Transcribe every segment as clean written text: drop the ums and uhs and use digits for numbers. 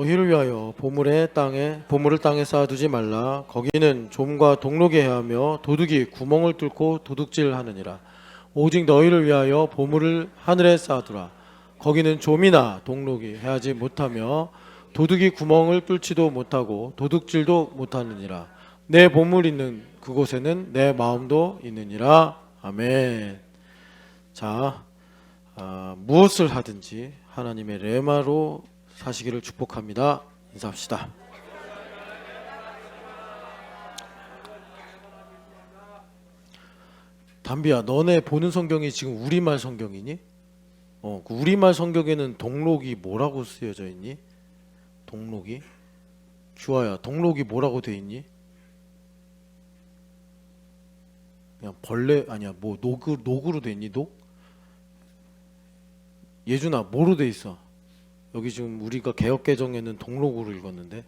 너희를 위하여 보물을 땅에 쌓아두지 말라. 거기는 좀과 동록이 해하며 도둑이 구멍을 뚫고 도둑질하느니라. 오직 너희를 위하여 보물을 하늘에 쌓아두라. 거기는 좀이나 동록이 해하지 못하며 도둑이 구멍을 뚫지도 못하고 도둑질도 못하느니라. 내 보물 있는 그곳에는 내 마음도 있느니라. 아멘. 자, 무엇을 하든지 하나님의 레마로 사시기를 축복합니다. 인사합시다. 담비야, 너네 보는 성경이 지금 우리말 성경이니? 그 우리말 성경에는 동록이 뭐라고 쓰여져 있니? 동록이? 주아야, 동록이 뭐라고 돼 있니? 그냥 벌레 아니야? 뭐 녹으로 돼 있니? 녹? 예준아, 뭐로 돼 있어? 여기 지금 우리가 개역 개정에는 동록으로 읽었는데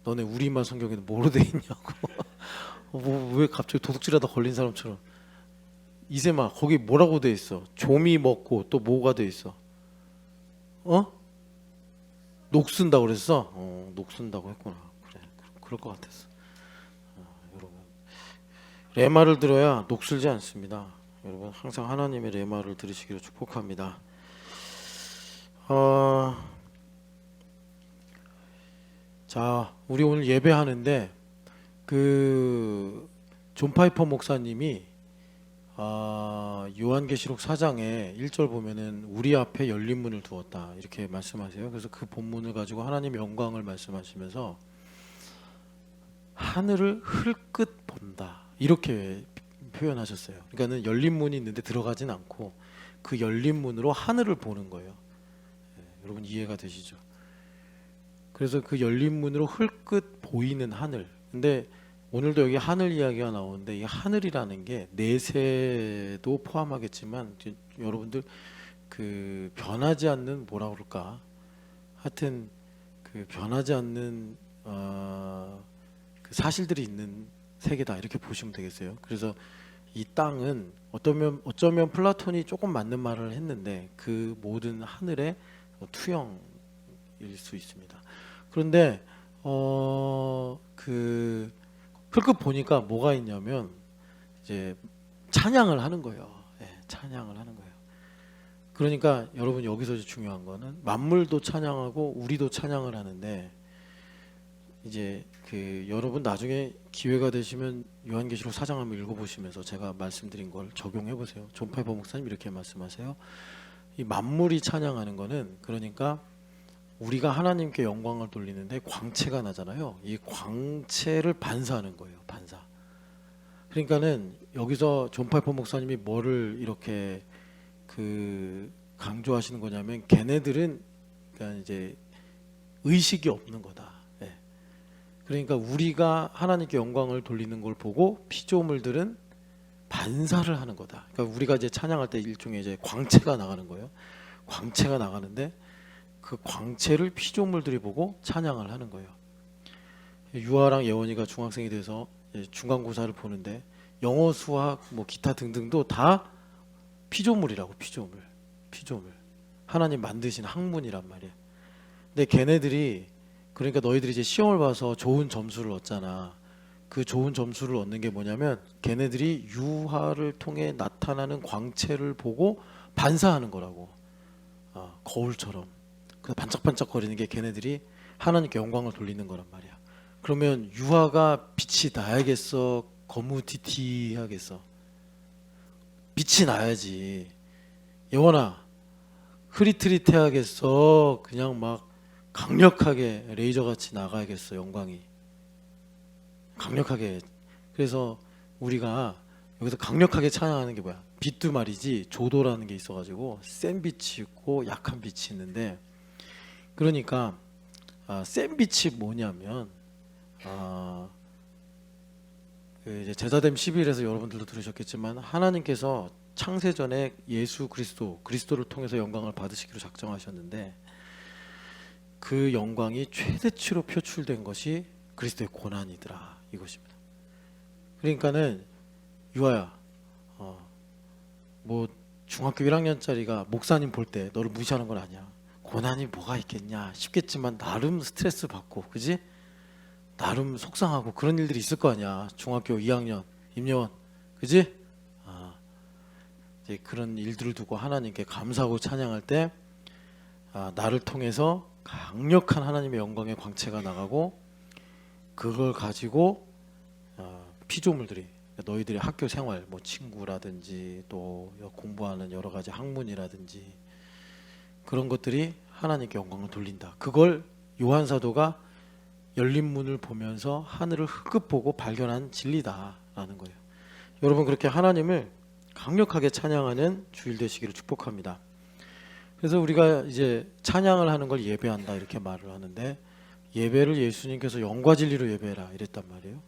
너네 우리말 성경에는 뭐로 돼 있냐고. 왜 갑자기 도둑질하다 걸린 사람처럼. 이세마, 거기 뭐라고 돼 있어? 조미 먹고 또 뭐가 돼 있어? 녹 쓴다고 그랬어? 녹 쓴다고 했구나. 그래, 그럴 것 같았어. 여러분, 레마를 들어야 녹 쓸지 않습니다. 여러분, 항상 하나님의 레마를 들으시기를 축복합니다. 자, 우리 오늘 예배하는데 존 파이퍼 목사님이 요한계시록 4장에 1절 보면은 우리 앞에 열린 문을 두었다 이렇게 말씀하세요. 그래서 그 본문을 가지고 하나님의 영광을 말씀하시면서 하늘을 흘끗 본다 이렇게 표현하셨어요. 그러니까는 열린 문이 있는데 들어가진 않고 그 열린 문으로 하늘을 보는 거예요. 여러분 이해가 되시죠? 그래서 그 열린 문으로 흘끗 보이는 하늘. 근데 오늘도 여기 하늘 이야기가 나오는데 이 하늘이라는 게 내세도 포함하겠지만 여러분들 그 변하지 않는 뭐라 그럴까? 하여튼 그 변하지 않는 그 사실들이 있는 세계다 이렇게 보시면 되겠어요. 그래서 이 땅은 어쩌면 플라톤이 조금 맞는 말을 했는데 그 모든 하늘의 투영일 수 있습니다. 그런데 그 흘끗 보니까 뭐가 있냐면 이제 찬양을 하는 거예요. 찬양을 하는 거예요. 그러니까 여러분 여기서 중요한 거는 만물도 찬양하고 우리도 찬양을 하는데 이제 그 여러분 나중에 기회가 되시면 요한계시록 4장 한번 읽어보시면서 제가 말씀드린 걸 적용해 보세요. 존 파이퍼 목사님 이렇게 말씀하세요. 이 만물이 찬양하는 거는 그러니까 우리가 하나님께 영광을 돌리는데 광채가 나잖아요. 이 광채를 반사하는 거예요. 반사. 그러니까는 여기서 존 파이퍼 목사님이 뭐를 이렇게 그 강조하시는 거냐면 걔네들은 그러니까 이제 의식이 없는 거다. 그러니까 우리가 하나님께 영광을 돌리는 걸 보고 피조물들은 반사를 하는 거다. 그러니까 우리가 이제 찬양할 때 일종의 이제 광채가 나가는 거예요. 광채가 나가는데 그 광채를 피조물들이 보고 찬양을 하는 거예요. 유아랑 예원이가 중학생이 돼서 중간고사를 보는데 영어, 수학, 뭐 기타 등등도 다 피조물이라고. 피조물. 하나님 만드신 학문이란 말이에요. 근데 걔네들이 그러니까 너희들이 이제 시험을 봐서 좋은 점수를 얻잖아. 그 좋은 점수를 얻는 게 뭐냐면 걔네들이 유화를 통해 나타나는 광채를 보고 반사하는 거라고. 거울처럼. 그 반짝반짝거리는 게 걔네들이 하나님께 영광을 돌리는 거란 말이야. 그러면 유화가 빛이 나야겠어? 거무튀튀하겠어? 빛이 나야지. 예원아, 흐릿흐릿해야겠어? 그냥 막 강력하게 레이저같이 나가야겠어? 영광이 강력하게. 그래서 우리가 여기서 강력하게 찬양하는 게 뭐야? 빛도 말이지 조도라는 게 있어가지고 센 빛이 있고 약한 빛이 있는데 그러니까 센 빛이 뭐냐면 그 이제 제사됨 11에서 여러분들도 들으셨겠지만 하나님께서 창세전에 예수 그리스도를 통해서 영광을 받으시기로 작정하셨는데 그 영광이 최대치로 표출된 것이 그리스도의 고난이더라 이것입니다. 그러니까는 유아야, 뭐 중학교 1학년짜리가 목사님 볼 때 너를 무시하는 건 아니야. 고난이 뭐가 있겠냐 싶겠지만 나름 스트레스 받고, 그지? 나름 속상하고 그런 일들이 있을 거 아니야. 중학교 2학년 임예원, 그지? 아, 이제 그런 일들을 두고 하나님께 감사하고 찬양할 때 나를 통해서 강력한 하나님의 영광의 광채가 나가고, 그걸 가지고 피조물들이, 너희들의 학교 생활, 뭐 친구라든지 또 공부하는 여러 가지 학문이라든지 그런 것들이 하나님께 영광을 돌린다. 그걸 요한 사도가 열린 문을 보면서 하늘을 흑급 보고 발견한 진리다라는 거예요. 여러분, 그렇게 하나님을 강력하게 찬양하는 주일 되시기를 축복합니다. 그래서 우리가 이제 찬양을 하는 걸 예배한다 이렇게 말을 하는데, 예배를 예수님께서 영과 진리로 예배해라 이랬단 말이에요.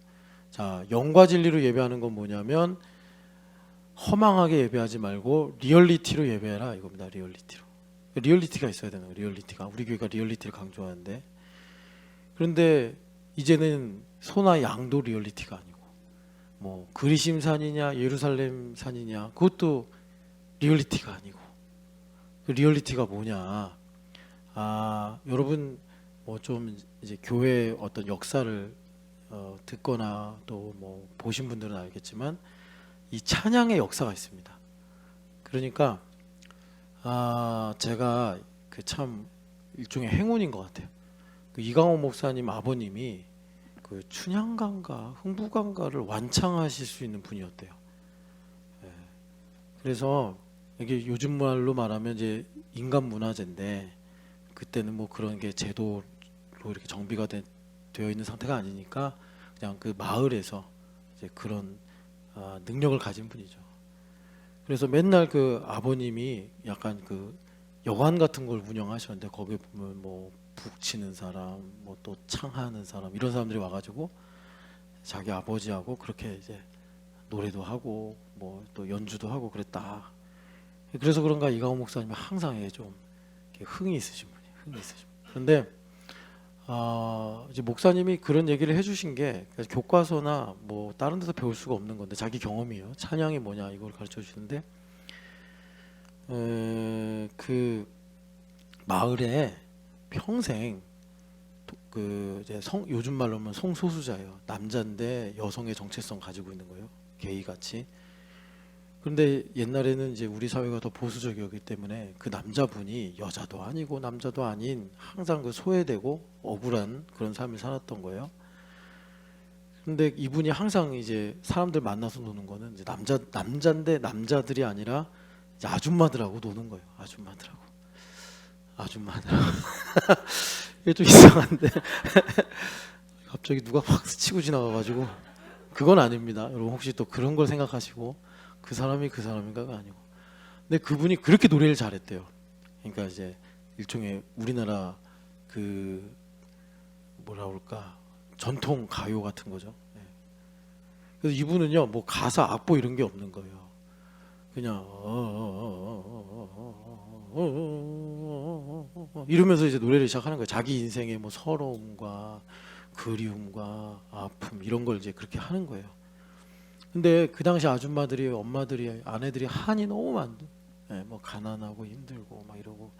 자, 영과 진리로 예배하는 건 뭐냐면 허망하게 예배하지 말고 리얼리티로 예배해라 이겁니다. 리얼리티가 있어야 되는 거예요. 리얼리티가. 우리 교회가 리얼리티를 강조하는데, 그런데 이제는 소나 양도 리얼리티가 아니고, 뭐 그리심 산이냐 예루살렘 산이냐 그것도 리얼리티가 아니고, 그 리얼리티가 뭐냐? 여러분 뭐 좀 이제 교회 어떤 역사를 듣거나 또 뭐 보신 분들은 알겠지만 이 찬양의 역사가 있습니다. 그러니까 제가 그 참 일종의 행운인 것 같아요. 그 이강호 목사님 아버님이 그 춘향가인가 흥부가인가를 완창하실 수 있는 분이었대요. 예. 그래서 이게 요즘 말로 말하면 이제 인간 문화재인데, 그때는 뭐 그런 게 제도로 이렇게 정비가 되어 있는 상태가 아니니까 그냥 그 마을에서 이제 그런 능력을 가진 분이죠. 그래서 맨날 그 아버님이 약간 그 여관 같은 걸 운영하셨는데, 거기 보면 뭐 북치는 사람, 뭐 또 창하는 사람, 이런 사람들이 와가지고 자기 아버지하고 그렇게 이제 노래도 하고 뭐 또 연주도 하고 그랬다. 그래서 그런가 이강호 목사님이 항상 좀 흥이 있으신 분이에요. 그런데 이제 목사님이 그런 얘기를 해주신 게 교과서나 뭐 다른 데서 배울 수가 없는 건데, 자기 경험이에요. 찬양이 뭐냐 이걸 가르쳐 주시는데, 그 마을에 평생 그 이제 요즘 말로 하면 성소수자예요. 남자인데 여성의 정체성 가지고 있는 거예요. 게이 같이. 그런데 옛날에는 이제 우리 사회가 더 보수적이었기 때문에 그 남자분이 여자도 아니고 남자도 아닌 항상 그 소외되고 억울한 그런 삶을 살았던 거예요. 근데 이분이 항상 이제 사람들 만나서 노는 거는 이제 남자인데 남자들이 아니라 이제 아줌마들하고 노는 거예요. 아줌마들하고. 이게 좀 이상한데 갑자기 누가 확 스치고 지나가가지고, 그건 아닙니다. 여러분 혹시 또 그런 걸 생각하시고 그 사람이 그 사람인가가 아니고, 근데 그분이 그렇게 노래를 잘했대요. 그러니까 이제 일종의 우리나라 그 뭐라 그럴까, 전통 가요 같은 거죠. 예. 그래서 이분은요 뭐 가사 악보 이런 게 없는 거예요. 그냥 이러면서 이제 노래를 시작하는 거예요. 자기 인생의 뭐 서러움과 그리움과 아픔 이런 걸 이제 그렇게 하는 거예요. 근데 그 당시 아줌마들이, 엄마들이, 아내들이 한이 너무 많대. 예, 뭐 가난하고 힘들고 막 이러고.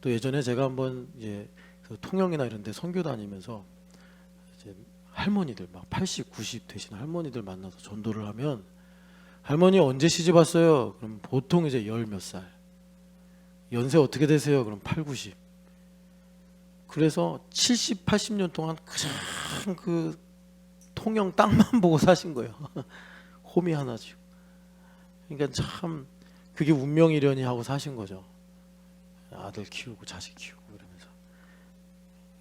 또 예전에 제가 한번 이제 그 통영이나 이런 데 선교 다니면서 이제 할머니들 막 80, 90 되신 할머니들 만나서 전도를 하면, 할머니 언제 시집 왔어요? 그럼 보통 이제 열 몇 살. 연세 어떻게 되세요? 그럼 8, 90. 그래서 70, 80년 동안 그냥 그 통영 땅만 보고 사신 거예요. 홈이 하나 지고. 그러니까 참 그게 운명이려니 하고 사신 거죠. 아들 키우고 자식 키우고 그러면서.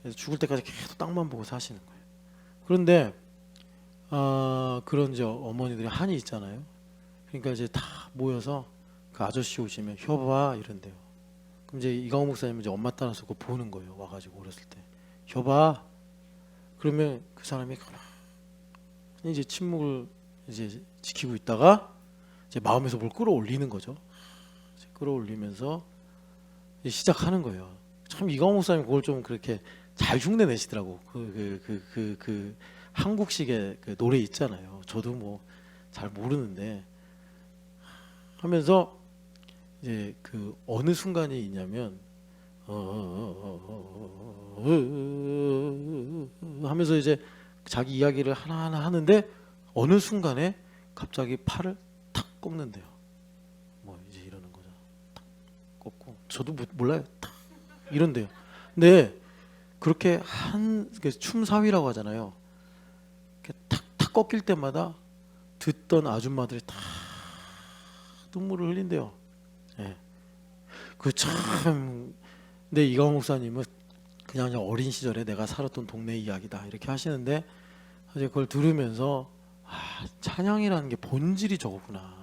그래서 죽을 때까지 계속 땅만 보고 사시는 거예요. 그런데 그런 이제 어머니들이 한이 있잖아요. 그러니까 이제 다 모여서 그 아저씨 오시면 효봐 이런대요. 그럼 이제 이강호 목사님은 이제 엄마 따라서 그거 보는 거예요. 와가지고 어렸을 때 효봐. 그러면 그 사람이 이제 침묵을 이제 지키고 있다가 이제 마음에서 뭘 끌어올리는 거죠. 이제 끌어올리면서 이제 시작하는 거예요. 참 이강호 목사님 그걸 좀 그렇게 잘 흉내 내시더라고. 그 한국식의 그 노래 있잖아요. 저도 뭐 잘 모르는데 하면서 이제 그 어느 순간이 있냐면 하면서 이제 자기 이야기를 하나하나 하는데 어느 순간에 갑자기 팔을 탁 꺾는데요. 뭐 이제 이러는 거죠. 탁 꺾고 저도 몰라요. 탁 이런데요. 근데 그렇게 춤사위라고 하잖아요. 이렇게 탁탁 꺾일 때마다 듣던 아줌마들이 다 눈물을 흘린대요. 예. 그 참. 근데 이광호 목사님은 그냥 어린 시절에 내가 살았던 동네 이야기다 이렇게 하시는데 사실 그걸 들으면서 찬양이라는 게 본질이 저거구나.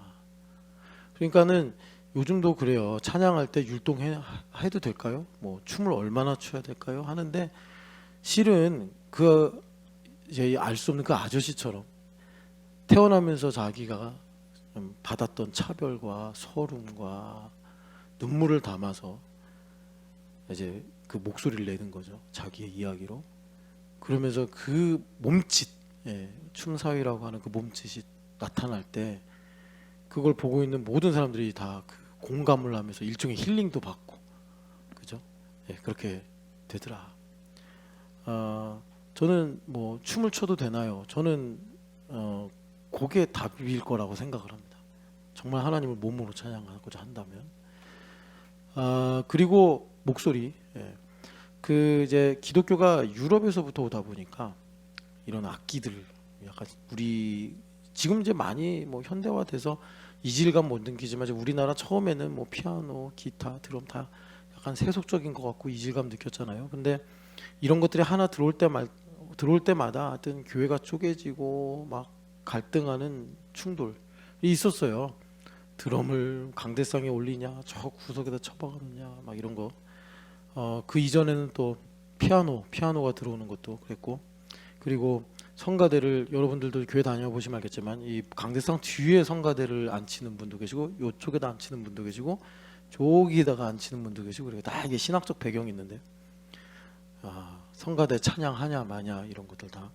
그러니까는 요즘도 그래요. 찬양할 때 율동해도 될까요? 뭐 춤을 얼마나 춰야 될까요? 하는데 실은 그 이제 알 수 없는 그 아저씨처럼 태어나면서 자기가 받았던 차별과 서름과 눈물을 담아서 이제 그 목소리를 내는 거죠. 자기의 이야기로. 그러면서 그 몸짓, 춤사위라고 하는 그 몸짓이 나타날 때 그걸 보고 있는 모든 사람들이 다 그 공감을 하면서 일종의 힐링도 받고, 그죠? 그렇게 되더라. 저는 뭐 춤을 춰도 되나요? 저는 그게 답일 거라고 생각을 합니다. 정말 하나님을 몸으로 찬양하고자 한다면. 그리고 목소리. 그 이제 기독교가 유럽에서부터 오다 보니까 이런 악기들 약간 우리 지금 이제 많이 뭐 현대화돼서 이질감 못 느끼지만 이제 우리나라 처음에는 뭐 피아노, 기타, 드럼 다 약간 세속적인 것 같고 이질감 느꼈잖아요. 근데 이런 것들이 하나 들어올 때마다 하여튼 교회가 쪼개지고 막 갈등하는 충돌이 있었어요. 드럼을 강대상에 올리냐, 저 구석에다 쳐박느냐, 막 이런 거. 그 이전에는 또 피아노가 들어오는 것도 그랬고, 그리고 성가대를 여러분들도 교회 다녀보시면 알겠지만 이 강대상 뒤에 성가대를 앉히는 분도 계시고 요쪽에다 앉히는 분도 계시고 저기다가 앉히는 분도 계시고 그리고 다 이게 신학적 배경이 있는데 성가대 찬양하냐 마냐 이런 것들 다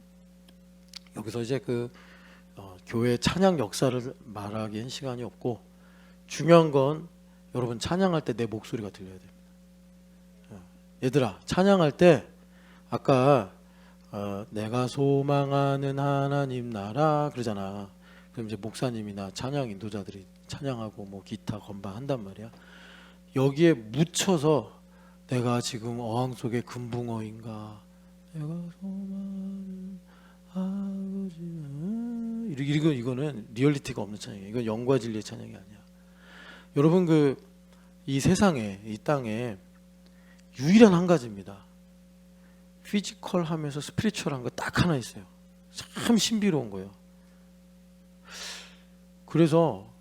여기서 이제 그 교회 찬양 역사를 말하기엔 시간이 없고 중요한 건 여러분 찬양할 때 내 목소리가 들려야 됩니다. 얘들아 찬양할 때 아까 내가 소망하는 하나님 나라 그러잖아. 그럼 이제 목사님이나 찬양 인도자들이 찬양하고 뭐 기타 건반 한단 말이야. 여기에 묻혀서 내가 지금 어항 속의 금붕어인가 내가 소망하는 아버지 이거는 리얼리티가 없는 찬양이야. 이건 영과 진리의 찬양이 아니야. 여러분 그 이 세상에 이 땅에 유일한 한 가지입니다. 피지컬하면서 스피리추얼한 거 딱 하나 있어요. 참 신비로운 거예요. 그래서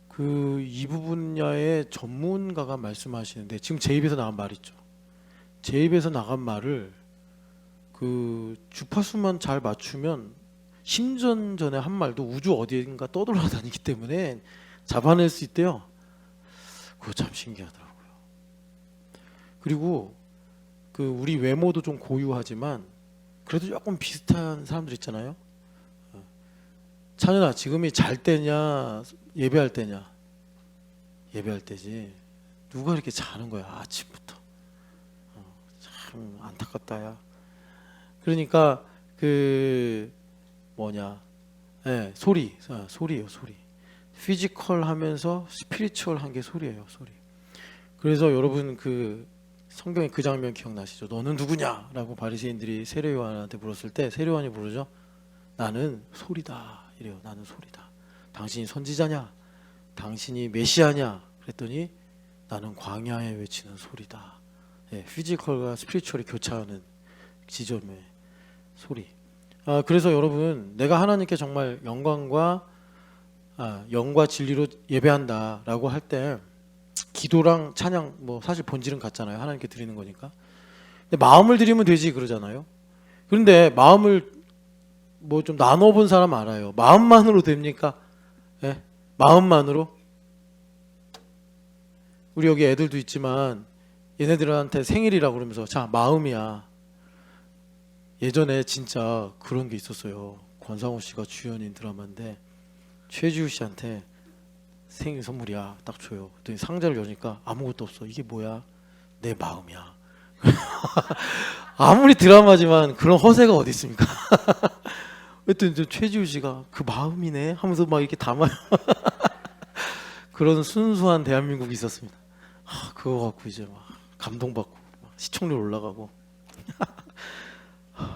그 이 분야의 전문가가 말씀하시는데 지금 제 입에서 나간 말 있죠. 제 입에서 나간 말을 그 주파수만 잘 맞추면 심전 전에 한 말도 우주 어디인가 떠돌아다니기 때문에 잡아낼 수 있대요. 그거 참 신기하더라고요. 그리고 그 우리 외모도 좀 고유하지만 그래도 조금 비슷한 사람들 있잖아요. 찬현아 지금이 잘 때냐 예배할 때냐? 예배할 때지. 누가 이렇게 자는 거야 아침부터. 참 안타깝다야. 그러니까 그 뭐냐 소리예요 소리. 피지컬하면서 스피리추얼한 게 소리예요 소리. 그래서 여러분 그 성경에 그 장면 기억나시죠? 너는 누구냐라고 바리새인들이 세례 요한한테 물었을 때 세례 요한이 부르죠. 나는 소리다 이래요. 나는 소리다. 당신이 선지자냐? 당신이 메시아냐? 그랬더니 나는 광야에 외치는 소리다. 피지컬과 스피리추얼이 교차하는 지점의 소리. 그래서 여러분 내가 하나님께 정말 영과 진리로 예배한다라고 할 때 기도랑 찬양 뭐 사실 본질은 같잖아요. 하나님께 드리는 거니까. 근데 마음을 드리면 되지 그러잖아요. 그런데 마음을 뭐 좀 나눠본 사람 알아요. 마음만으로 됩니까? 마음만으로? 우리 여기 애들도 있지만 얘네들한테 생일이라고 그러면서 자 마음이야. 예전에 진짜 그런 게 있었어요. 권상우 씨가 주연인 드라마인데 최지우 씨한테 생일 선물이야 딱 줘요. 그랬더니 상자를 여니까 아무것도 없어. 이게 뭐야? 내 마음이야. 아무리 드라마지만 그런 허세가 어디 있습니까? 그랬더니 최지우 씨가 그 마음이네 하면서 막 이렇게 담아요. 그런 순수한 대한민국이 있었습니다. 그거 갖고 이제 막 감동받고 막 시청률 올라가고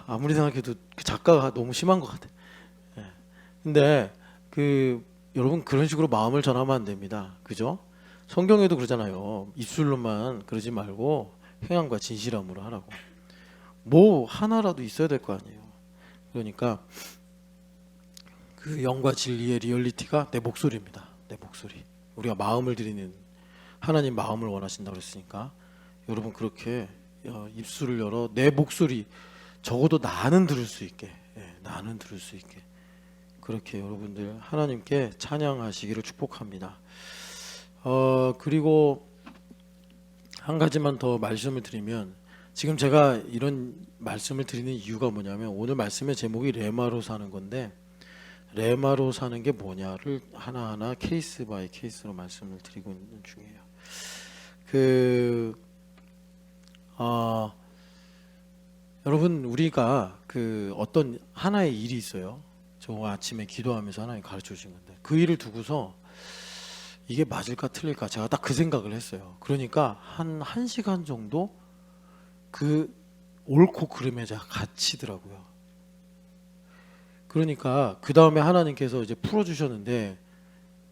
아무리 생각해도 그 작가가 너무 심한 것 같아. 예. 근데 여러분 그런 식으로 마음을 전하면 안 됩니다. 그죠? 성경에도 그러잖아요. 입술로만 그러지 말고 행함과 진실함으로 하라고. 뭐 하나라도 있어야 될 거 아니에요. 그러니까 그 영과 진리의 리얼리티가 내 목소리입니다. 내 목소리. 우리가 마음을 드리는 하나님 마음을 원하신다고 그랬으니까 여러분 그렇게 입술을 열어 내 목소리 적어도 나는 들을 수 있게, 나는 들을 수 있게 그렇게 여러분들 하나님께 찬양하시기를 축복합니다. 그리고 한 가지만 더 말씀을 드리면 지금 제가 이런 말씀을 드리는 이유가 뭐냐면 오늘 말씀의 제목이 레마로 사는 건데 레마로 사는 게 뭐냐를 하나하나 케이스 바이 케이스로 말씀을 드리고 있는 중이에요. 여러분 우리가 어떤 하나의 일이 있어요. 저 아침에 기도하면서 하나님 가르쳐 주신 건데 그 일을 두고서 이게 맞을까 틀릴까 제가 딱 그 생각을 했어요. 그러니까 한 1시간 정도 그 옳고 그름에 제가 갇히더라고요. 그러니까 그 다음에 하나님께서 이제 풀어주셨는데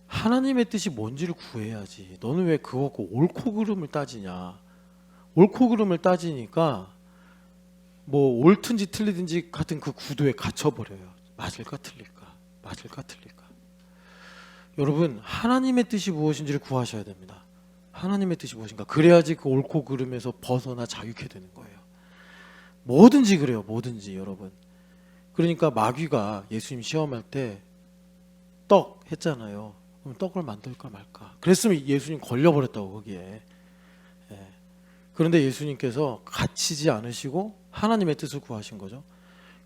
하나님의 뜻이 뭔지를 구해야지. 너는 왜 그거 갖고 옳고 그름을 따지냐. 옳고 그름을 따지니까 뭐 옳든지 틀리든지 같은 그 구도에 갇혀버려요. 맞을까 틀릴까 맞을까 틀릴까. 여러분 하나님의 뜻이 무엇인지를 구하셔야 됩니다. 하나님의 뜻이 무엇인가. 그래야지 그 옳고 그름에서 벗어나 자유케 되는 거예요. 뭐든지 그래요. 뭐든지 여러분. 그러니까 마귀가 예수님 시험할 때 떡 했잖아요. 그럼 떡을 만들까 말까. 그랬으면 예수님 걸려버렸다고 거기에. 그런데 예수님께서 갇히지 않으시고 하나님의 뜻을 구하신 거죠.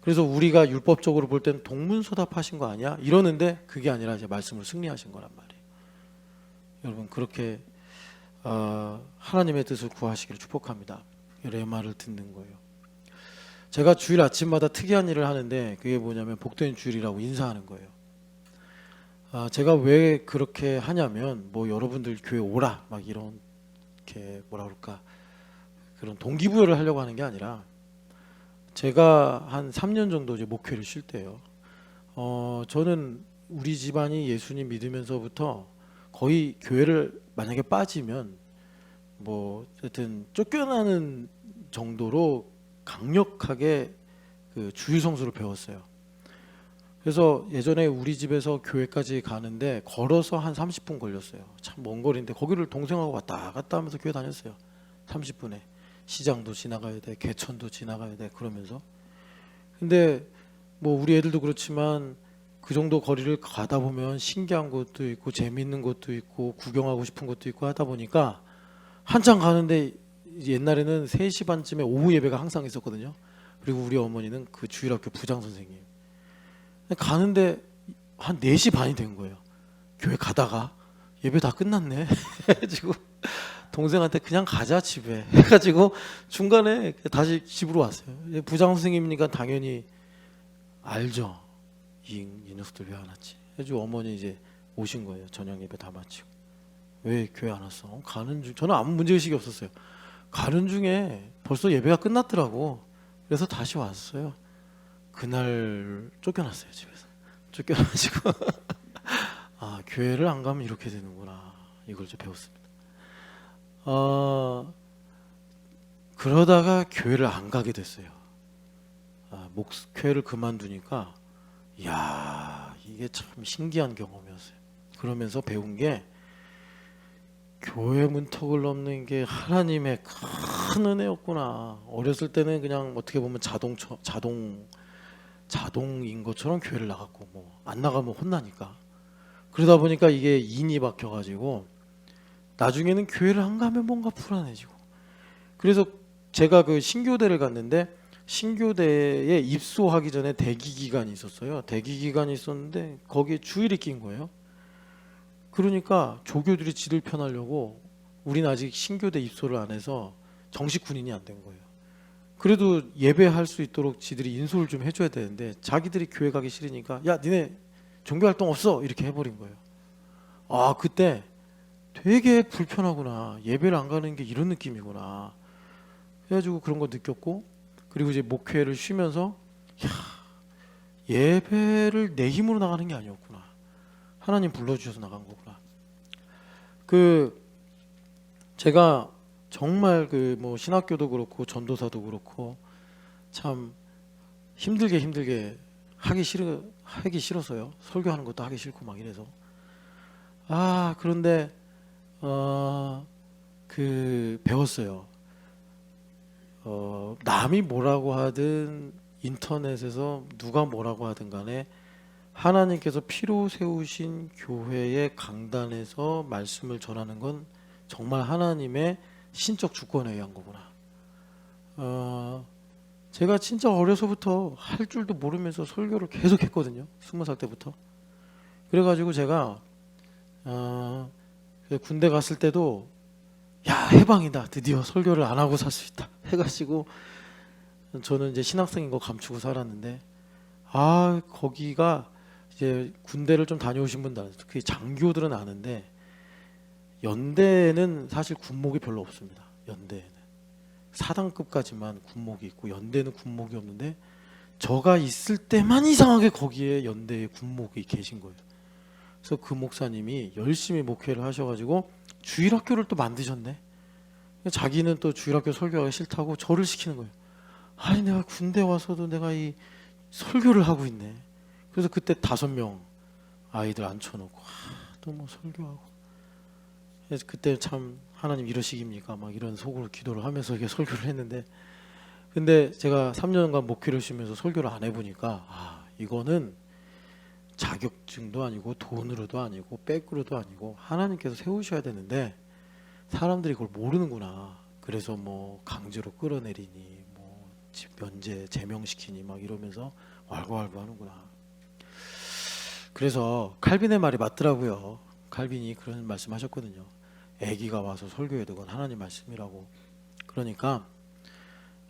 그래서 우리가 율법적으로 볼 때는 동문서답하신 거 아니야? 이러는데 그게 아니라 이제 말씀을 승리하신 거란 말이에요. 여러분 그렇게 하나님의 뜻을 구하시기를 축복합니다. 레마를 듣는 거예요. 제가 주일 아침마다 특이한 일을 하는데 그게 뭐냐면 복된 주일이라고 인사하는 거예요. 제가 왜 그렇게 하냐면 뭐 여러분들 교회 오라 막 이렇게 뭐라 그럴까 그런 동기부여를 하려고 하는 게 아니라 제가 한 3년 정도 이제 목회를 쉴 때요. 저는 우리 집안이 예수님 믿으면서부터 거의 교회를 만약에 빠지면 뭐 하여튼 쫓겨나는 정도로 강력하게 그 주일 성수를 배웠어요. 그래서 예전에 우리 집에서 교회까지 가는데 걸어서 한 30분 걸렸어요. 참 먼 거리인데 거기를 동생하고 왔다 갔다 하면서 교회 다녔어요. 30분에 시장도 지나가야 돼, 개천도 지나가야 돼 그러면서. 근데 뭐 우리 애들도 그렇지만 그 정도 거리를 가다 보면 신기한 것도 있고 재미있는 것도 있고 구경하고 싶은 것도 있고 하다 보니까 한참 가는데 옛날에는 3시 반쯤에 오후 예배가 항상 있었거든요. 그리고 우리 어머니는 그 주일학교 부장 선생님. 가는데 한 4시 반이 된 거예요. 교회 가다가 예배 다 끝났네 해가지고 동생한테 그냥 가자 집에 해가지고 중간에 다시 집으로 왔어요. 부장 선생님이니까 당연히 알죠. 이 녀석들 왜 안 왔지 해가지고 어머니 이제 오신 거예요. 저녁 예배 다 마치고. 왜 교회 안 왔어? 가는 중. 저는 아무 문제의식이 없었어요. 가는 중에 벌써 예배가 끝났더라고. 그래서 다시 왔어요. 그날 쫓겨났어요. 집에서 쫓겨나가지고 교회를 안 가면 이렇게 되는구나 이걸 좀 배웠습니다. 그러다가 교회를 안 가게 됐어요. 목회를 그만두니까 이야 이게 참 신기한 경험이었어요. 그러면서 배운 게 교회 문턱을 넘는 게 하나님의 큰 은혜였구나. 어렸을 때는 그냥 어떻게 보면 자동인 것처럼 교회를 나갔고 뭐 안 나가면 혼나니까. 그러다 보니까 이게 인이 박혀가지고 나중에는 교회를 안 가면 뭔가 불안해지고. 그래서 제가 그 신교대를 갔는데 신교대에 입소하기 전에 대기 기간이 있었어요. 대기 기간이 있었는데 거기에 주일이 낀 거예요. 그러니까 조교들이 지들 편하려고 우리는 아직 신교대 입소를 안 해서 정식 군인이 안 된 거예요. 그래도 예배할 수 있도록 지들이 인솔을 좀 해줘야 되는데 자기들이 교회 가기 싫으니까 야 니네 종교활동 없어 이렇게 해버린 거예요. 아 그때 되게 불편하구나. 예배를 안 가는 게 이런 느낌이구나. 그래가지고 그런 거 느꼈고 그리고 이제 목회를 쉬면서 야 예배를 내 힘으로 나가는 게 아니었구나. 하나님 불러주셔서 나간 거구나. 그 제가 정말 그 뭐 신학교도 그렇고 전도사도 그렇고 참 힘들게 하기 싫어서요. 설교하는 것도 하기 싫고 막 이래서 그런데 그 배웠어요. 남이 뭐라고 하든 인터넷에서 누가 뭐라고 하든 간에 하나님께서 피로 세우신 교회의 강단에서 말씀을 전하는 건 정말 하나님의 신적 주권에 의한 거구나. 제가 진짜 어려서부터 할 줄도 모르면서 설교를 계속 했거든요. 20살 때부터. 그래가지고 제가 군대 갔을 때도 야 해방이다. 드디어 설교를 안 하고 살 수 있다. 해가지고 저는 이제 신학생인 거 감추고 살았는데 거기가 이제 군대를 좀 다녀오신 분들 특히 장교들은 아는데 연대에는 사실 군목이 별로 없습니다. 연대에는 사단급까지만 군목이 있고 연대는 군목이 없는데 저가 있을 때만 이상하게 거기에 연대에 군목이 계신 거예요. 그래서 그 목사님이 열심히 목회를 하셔가지고 주일학교를 또 만드셨네. 자기는 또 주일학교 설교하기 싫다고 저를 시키는 거예요. 아니 내가 군대 와서도 내가 이 설교를 하고 있네. 그래서 그때 5명 아이들 앉혀놓고 또 뭐 설교하고. 그래서 그때 참 하나님 이러시깁니까? 막 이런 속으로 기도를 하면서 이게 설교를 했는데, 근데 제가 3년간 목회를 쉬면서 설교를 안 해보니까 이거는 자격증도 아니고 돈으로도 아니고 백으로도 아니고 하나님께서 세우셔야 되는데 사람들이 그걸 모르는구나. 그래서 뭐 강제로 끌어내리니 뭐 면제 제명시키니 막 이러면서 왈가왈부 하는구나. 그래서 칼빈의 말이 맞더라고요. 칼빈이 그런 말씀하셨거든요. 아기가 와서 설교해야 되건 하나님 말씀이라고. 그러니까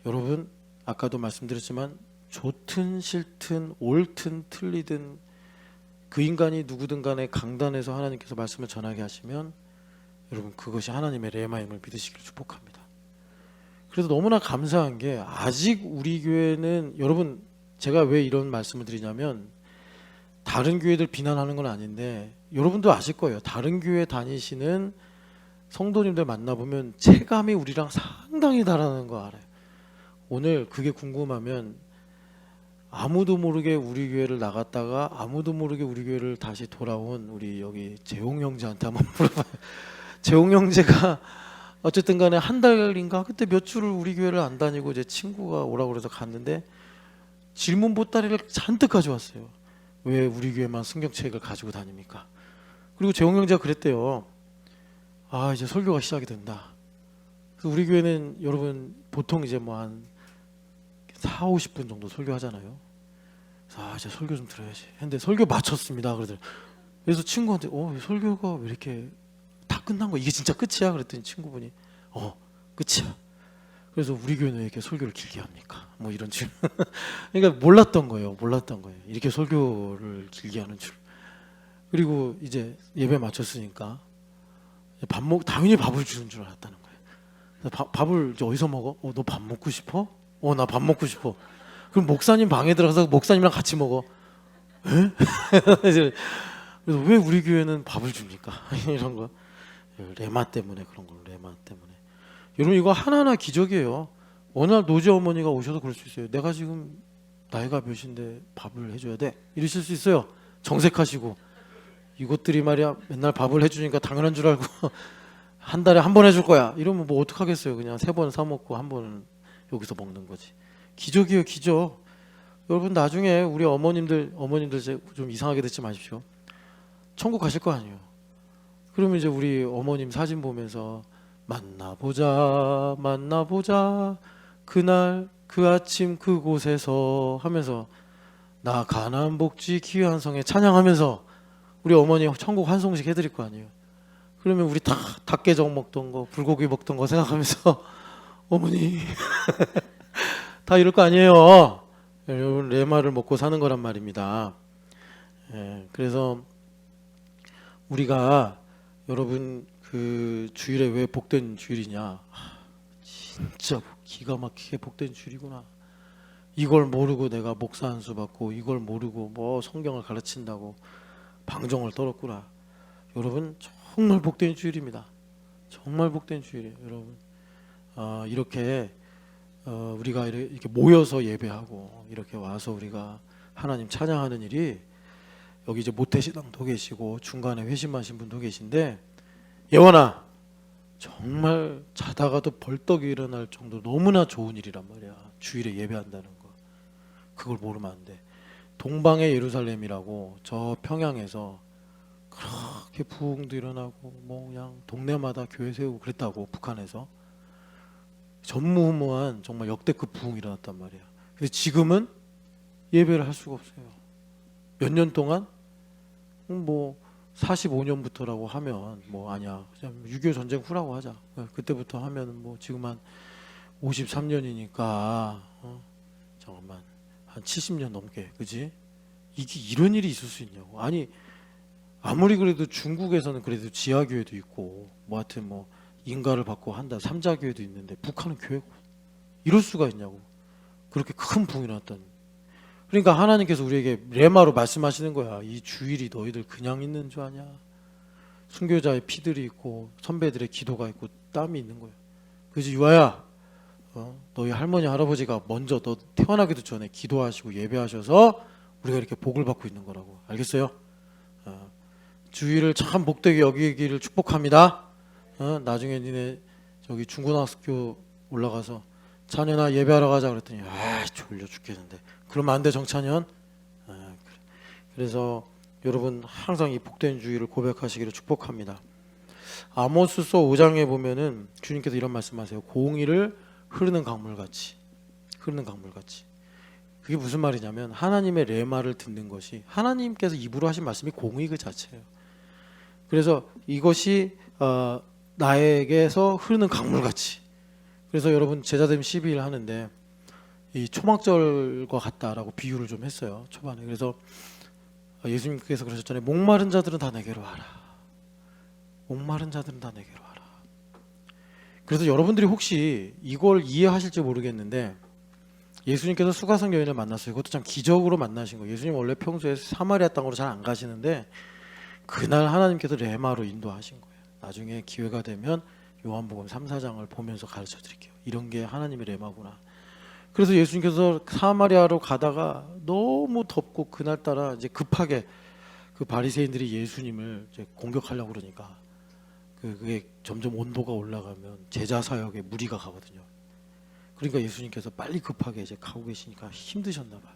여러분 아까도 말씀드렸지만 좋든 싫든 옳든 틀리든 그 인간이 누구든 간에 강단에서 하나님께서 말씀을 전하게 하시면 여러분 그것이 하나님의 레마임을 믿으시기를 축복합니다. 그래서 너무나 감사한 게 아직 우리 교회는 여러분 제가 왜 이런 말씀을 드리냐면 다른 교회들 비난하는 건 아닌데 여러분도 아실 거예요. 다른 교회 다니시는 성도님들 만나보면 체감이 우리랑 상당히 다르다는 거 알아요. 오늘 그게 궁금하면 아무도 모르게 우리 교회를 나갔다가 아무도 모르게 우리 교회를 다시 돌아온 우리 여기 재홍 형제한테 한번 물어봐요. 재홍 형제가 어쨌든 간에 한 달인가 그때 몇 주를 우리 교회를 안 다니고 제 친구가 오라고 그래서 갔는데 질문 보따리를 잔뜩 가져왔어요. 왜 우리 교회만 성경책을 가지고 다닙니까? 그리고 재홍 형제가 그랬대요. 이제 설교가 시작이 된다. 그래서 우리 교회는 여러분 보통 이제 뭐 한 4, 50분 정도 설교하잖아요. 그래서 이제 설교 좀 들어야지 했는데 설교 마쳤습니다. 그래서 친구한테 설교가 왜 이렇게 다 끝난 거야? 이게 진짜 끝이야? 그랬더니 친구분이 끝이야. 그래서 우리 교회는 왜 이렇게 설교를 길게 합니까? 뭐 이런 질문. 그러니까 몰랐던 거예요. 이렇게 설교를 길게 하는 줄. 그리고 이제 예배 마쳤으니까 당연히 밥을 주는 줄 알았다는 거예요. 밥을 이제 어디서 먹어? 너 밥 먹고 싶어? 나 밥 먹고 싶어. 그럼 목사님 방에 들어가서 목사님이랑 같이 먹어. 에? 그래서 왜 우리 교회는 밥을 줍니까? 이런 거. 레마 때문에 그런 거. 레마 때문에. 여러분 이거 하나하나 기적이에요. 어느 날 노지 어머니가 오셔서 그럴 수 있어요. 내가 지금 나이가 몇인데 밥을 해줘야 돼? 이러실 수 있어요. 정색하시고. 이것들이 말이야 맨날 밥을 해주니까 당연한 줄 알고 한 달에 한 번 해줄 거야. 이러면 뭐 어떡하겠어요. 그냥 3번 사 먹고 한 번은 여기서 먹는 거지. 기적이에요, 기적. 여러분 나중에 우리 어머님들 좀 이상하게 듣지 마십시오. 천국 가실 거 아니에요. 그러면 이제 우리 어머님 사진 보면서 만나보자 그날 그 아침 그곳에서 하면서 나 가나안 복지 귀한 성에 찬양하면서 우리 어머니 천국 환송식 해드릴 거 아니에요. 그러면 우리 다 닭게장 먹던 거 불고기 먹던 거 생각하면서 어머니 다 이럴 거 아니에요. 여러분 레마를 먹고 사는 거란 말입니다. 그래서 우리가 여러분 그 주일에 왜 복된 주일이냐? 진짜 기가 막히게 복된 주일이구나. 이걸 모르고 내가 목사 한 수 받고 이걸 모르고 뭐 성경을 가르친다고 방정을 떨었구나. 여러분 정말 복된 주일입니다. 정말 복된 주일이에요, 여러분. 이렇게 우리가 이렇게 모여서 예배하고 이렇게 와서 우리가 하나님 찬양하는 일이 여기 이제 모태신앙도 계시고 중간에 회심하신 분도 계신데 예원아 정말 자다가도 벌떡 일어날 정도로 너무나 좋은 일이란 말이야. 주일에 예배한다는 거. 그걸 모르면 안 돼. 동방의 예루살렘이라고 저 평양에서 그렇게 부흥도 일어나고 뭐 그냥 동네마다 교회 세우고 그랬다고 북한에서 전무후무한 정말 역대급 부흥이 일어났단 말이야. 근데 지금은 예배를 할 수가 없어요. 몇 년 동안 뭐 45년부터라고 하면 뭐 아니야. 그냥 6.25 전쟁 후라고 하자. 그때부터 하면 뭐 지금 한 53년이니까 잠깐만 한 70년 넘게 그지? 이게 이런 일이 있을 수 있냐고. 아니 아무리 그래도 중국에서는 그래도 지하교회도 있고 뭐 하여튼 뭐 인가를 받고 한다 삼자교회도 있는데 북한은 교회고 이럴 수가 있냐고. 그렇게 큰 부흥이 일어났다니. 그러니까 하나님께서 우리에게 레마로 말씀하시는 거야. 이 주일이 너희들 그냥 있는 줄 아냐? 순교자의 피들이 있고 선배들의 기도가 있고 땀이 있는 거야. 그래서 유아야, 너희 할머니 할아버지가 먼저 너 태어나기도 전에 기도하시고 예배하셔서 우리가 이렇게 복을 받고 있는 거라고. 알겠어요? 주일을 참 복되게 여기기를 축복합니다. 나중에 니네 저기 중고등학교 올라가서 찬현아 예배하러 가자 그랬더니 졸려 죽겠는데 그러면 안 돼 정찬현. 그래서 여러분 항상 이 복된 주일을 고백하시기를 축복합니다. 아모스서 5장에 보면은 주님께서 이런 말씀하세요. 공의를 흐르는 강물같이. 그게 무슨 말이냐면 하나님의 레마를 듣는 것이 하나님께서 입으로 하신 말씀이 공의 그 자체예요. 그래서 이것이 나에게서 흐르는 강물같이. 그래서 여러분 제자됨 12일 하는데 이 초막절과 같다라고 비유를 좀 했어요 초반에. 그래서 예수님께서 그러셨잖아요. 목마른 자들은 다 내게로 와라. 그래서 여러분들이 혹시 이걸 이해하실지 모르겠는데 예수님께서 수가성 여인을 만났어요. 그것도 참 기적으로 만나신 거예요. 예수님 원래 평소에 사마리아 땅으로 잘 안 가시는데 그날 하나님께서 레마로 인도하신 거예요. 나중에 기회가 되면 요한복음 3, 4장을 보면서 가르쳐 드릴게요. 이런 게 하나님의 레마구나. 그래서 예수님께서 사마리아로 가다가 너무 덥고 그날따라 이제 급하게 그 바리새인들이 예수님을 이제 공격하려고 그러니까 그게 점점 온도가 올라가면 제자 사역에 무리가 가거든요. 그러니까 예수님께서 빨리 급하게 이제 가고 계시니까 힘드셨나 봐요.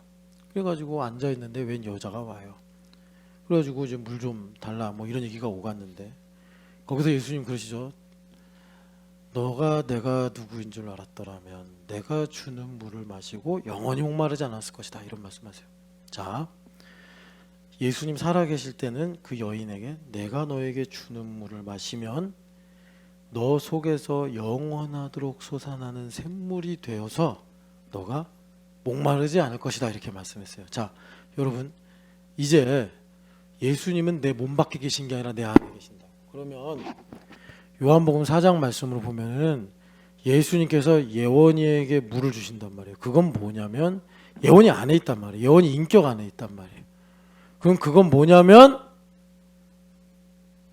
그래가지고 앉아 있는데 웬 여자가 와요. 그래가지고 이제 물 좀 달라 뭐 이런 얘기가 오갔는데 거기서 예수님 그러시죠. 너가 내가 누구인 줄 알았더라면 내가 주는 물을 마시고 영원히 목마르지 않았을 것이다. 이런 말씀하세요. 자, 예수님 살아계실 때는 그 여인에게 내가 너에게 주는 물을 마시면 너 속에서 영원하도록 솟아나는 샘물이 되어서 너가 목마르지 않을 것이다. 이렇게 말씀했어요. 자, 여러분 이제 예수님은 내 몸 밖에 계신 게 아니라 내 안에 계신다. 그러면 요한복음 4장 말씀으로 보면은 예수님께서 예원이에게 물을 주신단 말이에요. 그건 뭐냐면 예원이 안에 있단 말이에요. 예원이 인격 안에 있단 말이에요. 그럼 그건 뭐냐면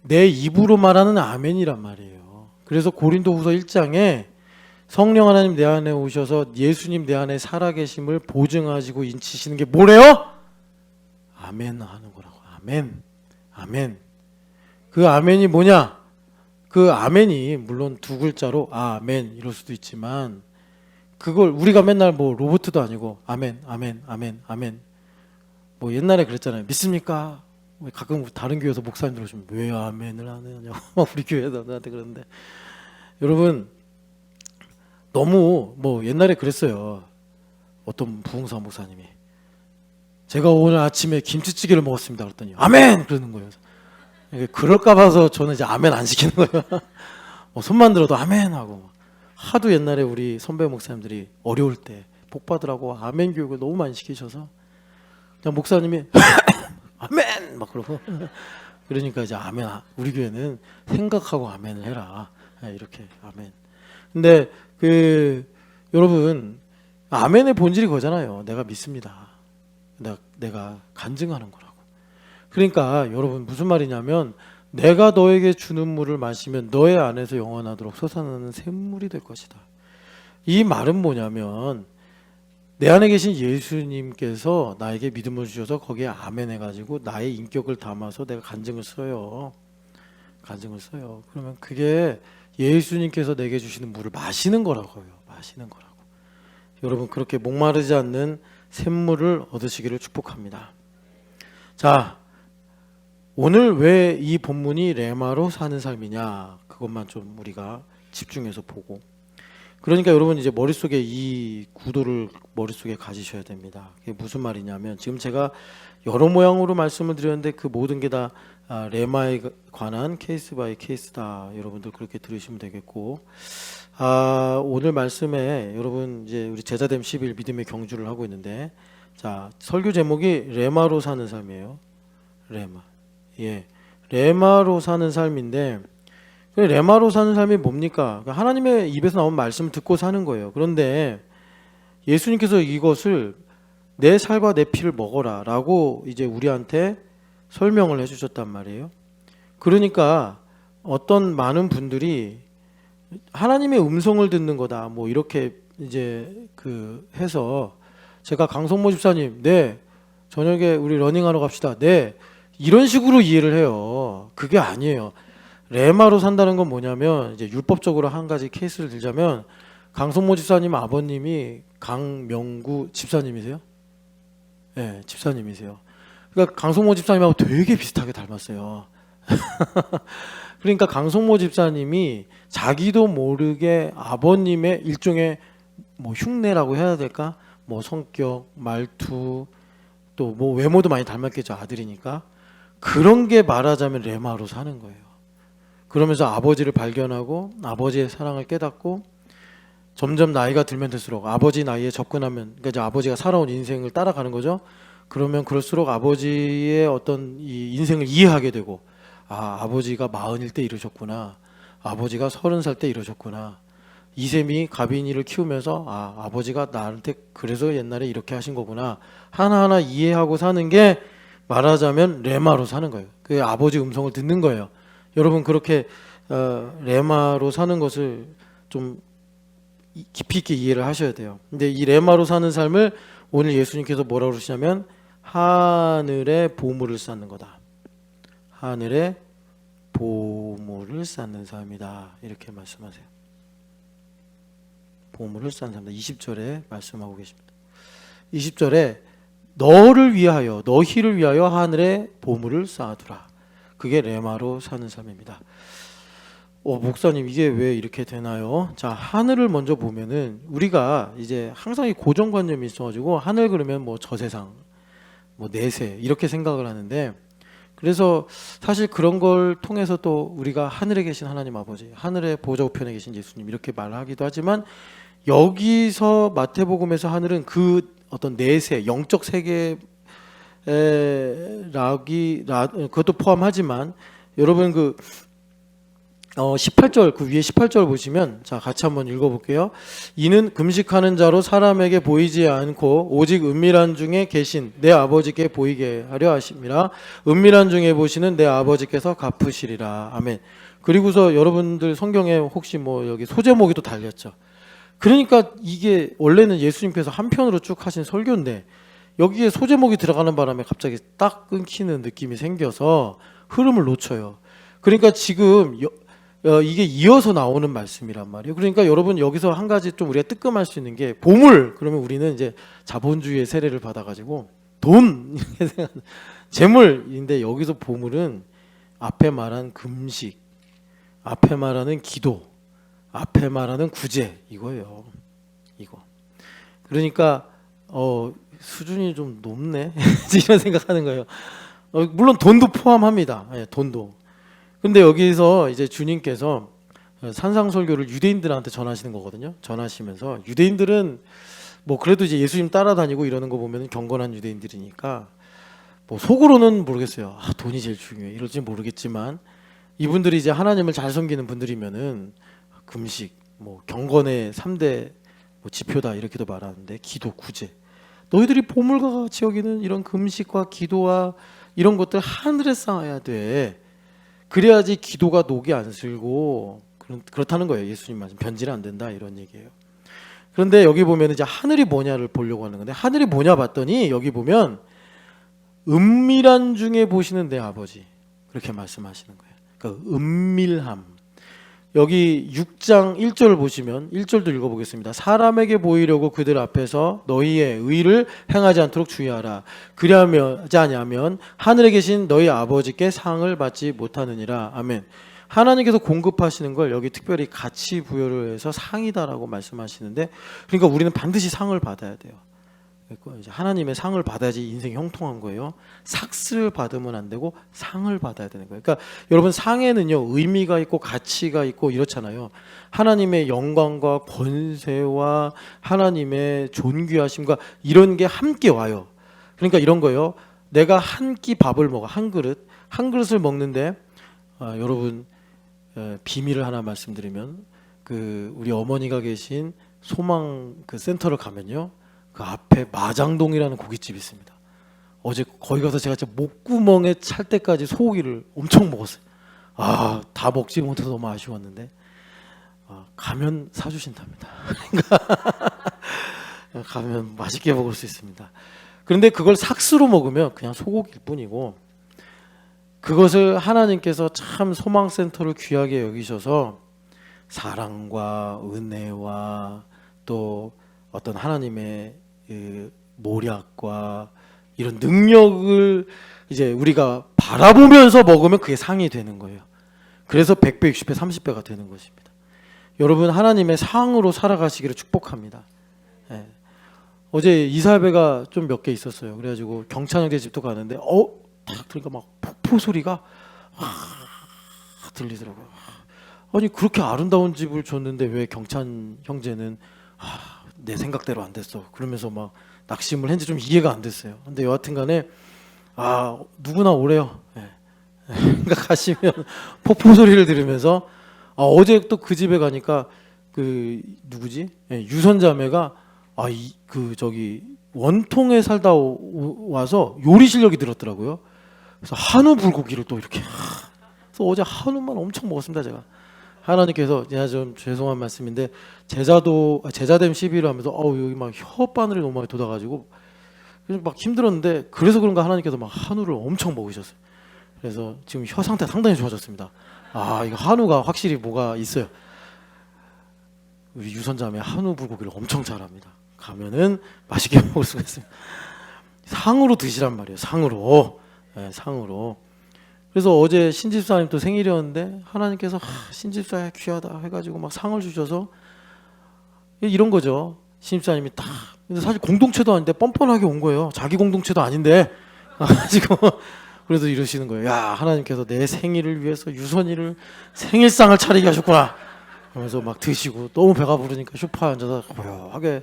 내 입으로 말하는 아멘이란 말이에요. 그래서 고린도후서 1장에 성령 하나님 내 안에 오셔서 예수님 내 안에 살아계심을 보증하시고 인치시는 게 뭐래요? 아멘 하는 거라고. 아멘. 그 아멘이 뭐냐? 그 아멘이 물론 두 글자로 아멘 이럴 수도 있지만 그걸 우리가 맨날 뭐 로봇도 아니고 아멘 뭐 옛날에 그랬잖아요. 믿습니까? 가끔 다른 교회에서 목사님들 오시면 왜 아멘을 안 하냐고 우리 교회들한테 그러는데 여러분 너무 뭐 옛날에 그랬어요. 어떤 부흥사 목사님이 제가 오늘 아침에 김치찌개를 먹었습니다 그랬더니 아멘 그러는 거예요. 그럴까 봐서 저는 이제 아멘 안 시키는 거예요. 손만 들어도 아멘 하고 하도 옛날에 우리 선배 목사님들이 어려울 때 복 받으라고 아멘 교육을 너무 많이 시키셔서 그냥 목사님이 아멘 막 그러고 그러니까 이제 아멘, 우리 교회는 생각하고 아멘을 해라, 이렇게 아멘. 근데 여러분 아멘의 본질이 거잖아요. 내가 믿습니다. 내가 간증하는 거라고. 그러니까 여러분 무슨 말이냐면 내가 너에게 주는 물을 마시면 너의 안에서 영원하도록 솟아나는 샘물이 될 것이다. 이 말은 뭐냐면 내 안에 계신 예수님께서 나에게 믿음을 주셔서 거기에 아멘 해가지고 나의 인격을 담아서 내가 간증을 써요. 간증을 써요. 그러면 그게 예수님께서 내게 주시는 물을 마시는 거라고요. 마시는 거라고. 여러분 그렇게 목마르지 않는 샘물을 얻으시기를 축복합니다. 자, 오늘 왜 이 본문이 레마로 사는 삶이냐, 그것만 좀 우리가 집중해서 보고, 그러니까 여러분 이제 머릿속에 이 구도를 머릿속에 가지셔야 됩니다. 그게 무슨 말이냐면 지금 제가 여러 모양으로 말씀을 드렸는데 그 모든 게 다 레마에 관한 케이스 바이 케이스다. 여러분들 그렇게 들으시면 되겠고, 오늘 말씀에 여러분 이제 우리 제자됨 10일 믿음의 경주를 하고 있는데, 자, 설교 제목이 레마로 사는 삶이에요. 레마. 예. 레마로 사는 삶인데, 레마로 사는 삶이 뭡니까? 하나님의 입에서 나온 말씀을 듣고 사는 거예요. 그런데 예수님께서 이것을 내 살과 내 피를 먹어라 라고 이제 우리한테 설명을 해주셨단 말이에요. 그러니까 어떤 많은 분들이 하나님의 음성을 듣는 거다 뭐 이렇게 이제 해서, 제가 강성모 집사님 네 저녁에 우리 러닝하러 갑시다 네 이런 식으로 이해를 해요. 그게 아니에요. 레마로 산다는 건 뭐냐면 이제 율법적으로 한 가지 케이스를 들자면, 강성모 집사님 아버님이 강명구 집사님이세요? 네, 집사님이세요. 그러니까 강성모 집사님하고 되게 비슷하게 닮았어요. 그러니까 강성모 집사님이 자기도 모르게 아버님의 일종의 뭐 흉내라고 해야 될까? 뭐 성격, 말투, 또 뭐 외모도 많이 닮았겠죠. 아들이니까. 그런 게 말하자면 레마로 사는 거예요. 그러면서 아버지를 발견하고 아버지의 사랑을 깨닫고, 점점 나이가 들면 들수록 아버지 나이에 접근하면, 그러니까 이제 아버지가 살아온 인생을 따라가는 거죠. 그러면 그럴수록 아버지의 어떤 이 인생을 이해하게 되고, 아버지가 40일 때 이러셨구나, 아버지가 30살 때 이러셨구나, 이셈이 가빈이를 키우면서 아버지가 나한테 그래서 옛날에 이렇게 하신 거구나, 하나하나 이해하고 사는 게 말하자면 레마로 사는 거예요. 그 아버지 음성을 듣는 거예요. 여러분 그렇게 레마로 사는 것을 좀 깊이 있게 이해를 하셔야 돼요. 근데 이 레마로 사는 삶을 오늘 예수님께서 뭐라고 그러시냐면 하늘의 보물을 쌓는 거다. 하늘의 보물을 쌓는 삶이다. 이렇게 말씀하세요. 보물을 쌓는 삶이다. 20절에 말씀하고 계십니다. 20절에 너를 위하여, 너희를 위하여 하늘의 보물을 쌓아두라. 그게 레마로 사는 삶입니다. 목사님 이게 왜 이렇게 되나요? 자, 하늘을 먼저 보면은 우리가 이제 항상 이 고정관념이 있어가지고 하늘 그러면 뭐 저세상, 뭐 내세 이렇게 생각을 하는데, 그래서 사실 그런 걸 통해서 또 우리가 하늘에 계신 하나님 아버지, 하늘의 보좌 우편에 계신 예수님 이렇게 말하기도 하지만, 여기서 마태복음에서 하늘은 그 어떤 내세, 영적 세계 그것도 포함하지만, 여러분 18절 그 위에 18절 보시면, 자 같이 한번 읽어볼게요. 이는 금식하는 자로 사람에게 보이지 않고 오직 은밀한 중에 계신 내 아버지께 보이게 하려 하심이라. 은밀한 중에 보시는 내 아버지께서 갚으시리라. 아멘. 그리고서 여러분들 성경에 혹시 뭐 여기 소제목이 또 달렸죠. 그러니까 이게 원래는 예수님께서 한 편으로 쭉 하신 설교인데 여기에 소제목이 들어가는 바람에 갑자기 딱 끊기는 느낌이 생겨서 흐름을 놓쳐요. 그러니까 지금 이게 이어서 나오는 말씀이란 말이에요. 그러니까 여러분 여기서 한 가지 좀 우리가 뜨끔할 수 있는 게, 보물 그러면 우리는 이제 자본주의의 세례를 받아가지고 돈 이렇게 생각하는 재물인데, 여기서 보물은 앞에 말한 금식, 앞에 말하는 기도, 앞에 말하는 구제, 이거예요. 이거. 그러니까 수준이 좀 높네 이런 생각하는 거예요. 물론 돈도 포함합니다. 예, 돈도. 근데 여기서 이제 주님께서 산상설교를 유대인들한테 전하시는 거거든요. 전하시면서 유대인들은 뭐 그래도 이제 예수님 따라다니고 이러는 거 보면 경건한 유대인들이니까 뭐 속으로는 모르겠어요. 아, 돈이 제일 중요해 이럴지 모르겠지만 이분들이 이제 하나님을 잘 섬기는 분들이면은 금식, 뭐 경건의 3대 뭐 지표다 이렇게도 말하는데 기도, 구제. 너희들이 보물과 같이 여기는 이런 금식과 기도와 이런 것들 하늘에 쌓아야 돼. 그래야지 기도가 녹이 안 슬고 그렇다는 거예요. 예수님 말씀 변질 안 된다 이런 얘기예요. 그런데 여기 보면 이제 하늘이 뭐냐를 보려고 하는 건데 하늘이 뭐냐 봤더니 여기 보면 은밀한 중에 보시는 내 아버지 그렇게 말씀하시는 거예요. 그러니까 은밀함. 여기 6장 1절 보시면 1절도 읽어보겠습니다. 사람에게 보이려고 그들 앞에서 너희의 의를 행하지 않도록 주의하라. 그리하지 아니하면 하늘에 계신 너희 아버지께 상을 받지 못하느니라. 아멘. 하나님께서 공급하시는 걸 여기 특별히 가치 부여를 해서 상이다라고 말씀하시는데 그러니까 우리는 반드시 상을 받아야 돼요. 이제 하나님의 상을 받아야지 인생이 형통한 거예요. 삭스를 받으면 안 되고 상을 받아야 되는 거예요. 그러니까 여러분 상에는요 의미가 있고 가치가 있고 이렇잖아요. 하나님의 영광과 권세와 하나님의 존귀하심과 이런 게 함께 와요. 그러니까 이런 거예요. 내가 한 끼 밥을 먹어 한 그릇을 먹는데 여러분 비밀을 하나 말씀드리면 그 우리 어머니가 계신 소망 그 센터를 가면요. 그 앞에 마장동이라는 고깃집이 있습니다. 어제 거기 가서 제가 진짜 목구멍에 찰 때까지 소고기를 엄청 먹었어요. 아, 다 먹지 못해서 너무 아쉬웠는데 가면 사주신답니다. 가면 맛있게 먹을 수 있습니다. 그런데 그걸 삭스로 먹으면 그냥 소고기일 뿐이고 그것을 하나님께서 참 소망센터를 귀하게 여기셔서 사랑과 은혜와 또 어떤 하나님의 모략과 이런 능력을 이제 우리가 바라보면서 먹으면 그게 상이 되는 거예요. 그래서 100배, 60배, 30배가 되는 것입니다. 여러분 하나님의 상으로 살아가시기를 축복합니다. 예. 어제 이사배가 좀 몇 개 있었어요. 그래가지고 경찬 형제 집도 가는데 딱 들으니까 막 폭포 소리가 들리더라고요. 아니 그렇게 아름다운 집을 줬는데 왜 경찬 형제는 내 생각대로 안 됐어. 그러면서 막 낙심을 했는지 좀 이해가 안 됐어요. 근데 여하튼간에 누구나 오래요. 예. 그러니까 가시면 폭포 소리를 들으면서 어제 또 그 집에 가니까 그 누구지? 예, 유선자매가 저기 원통에 살다 와서 요리 실력이 늘었더라고요. 그래서 한우 불고기를 또 이렇게. 그래서 어제 한우만 엄청 먹었습니다 제가. 하나님께서 제가 좀 죄송한 말씀인데 제자됨 시비를 하면서 여기 막 혓바늘이 너무 많이 돋아가지고 막 힘들었는데 그래서 그런가 하나님께서 막 한우를 엄청 먹으셨어요. 그래서 지금 혀 상태 상당히 좋아졌습니다. 이거 한우가 확실히 뭐가 있어요. 우리 유선자매 한우 불고기를 엄청 잘합니다. 가면은 맛있게 먹을 수가 있습니다. 상으로 드시란 말이에요. 상으로. 네, 상으로. 그래서 어제 신집사님 또 생일이었는데 하나님께서 신집사야 귀하다 해가지고 막 상을 주셔서 이런 거죠. 신집사님이 딱 근데 사실 공동체도 아닌데 뻔뻔하게 온 거예요. 자기 공동체도 아닌데 지금 그래도 이러시는 거예요. 야 하나님께서 내 생일을 위해서 유선이를 생일상을 차리게 하셨구나. 그러면서 막 드시고 너무 배가 부르니까 소파에 앉아서 고요하게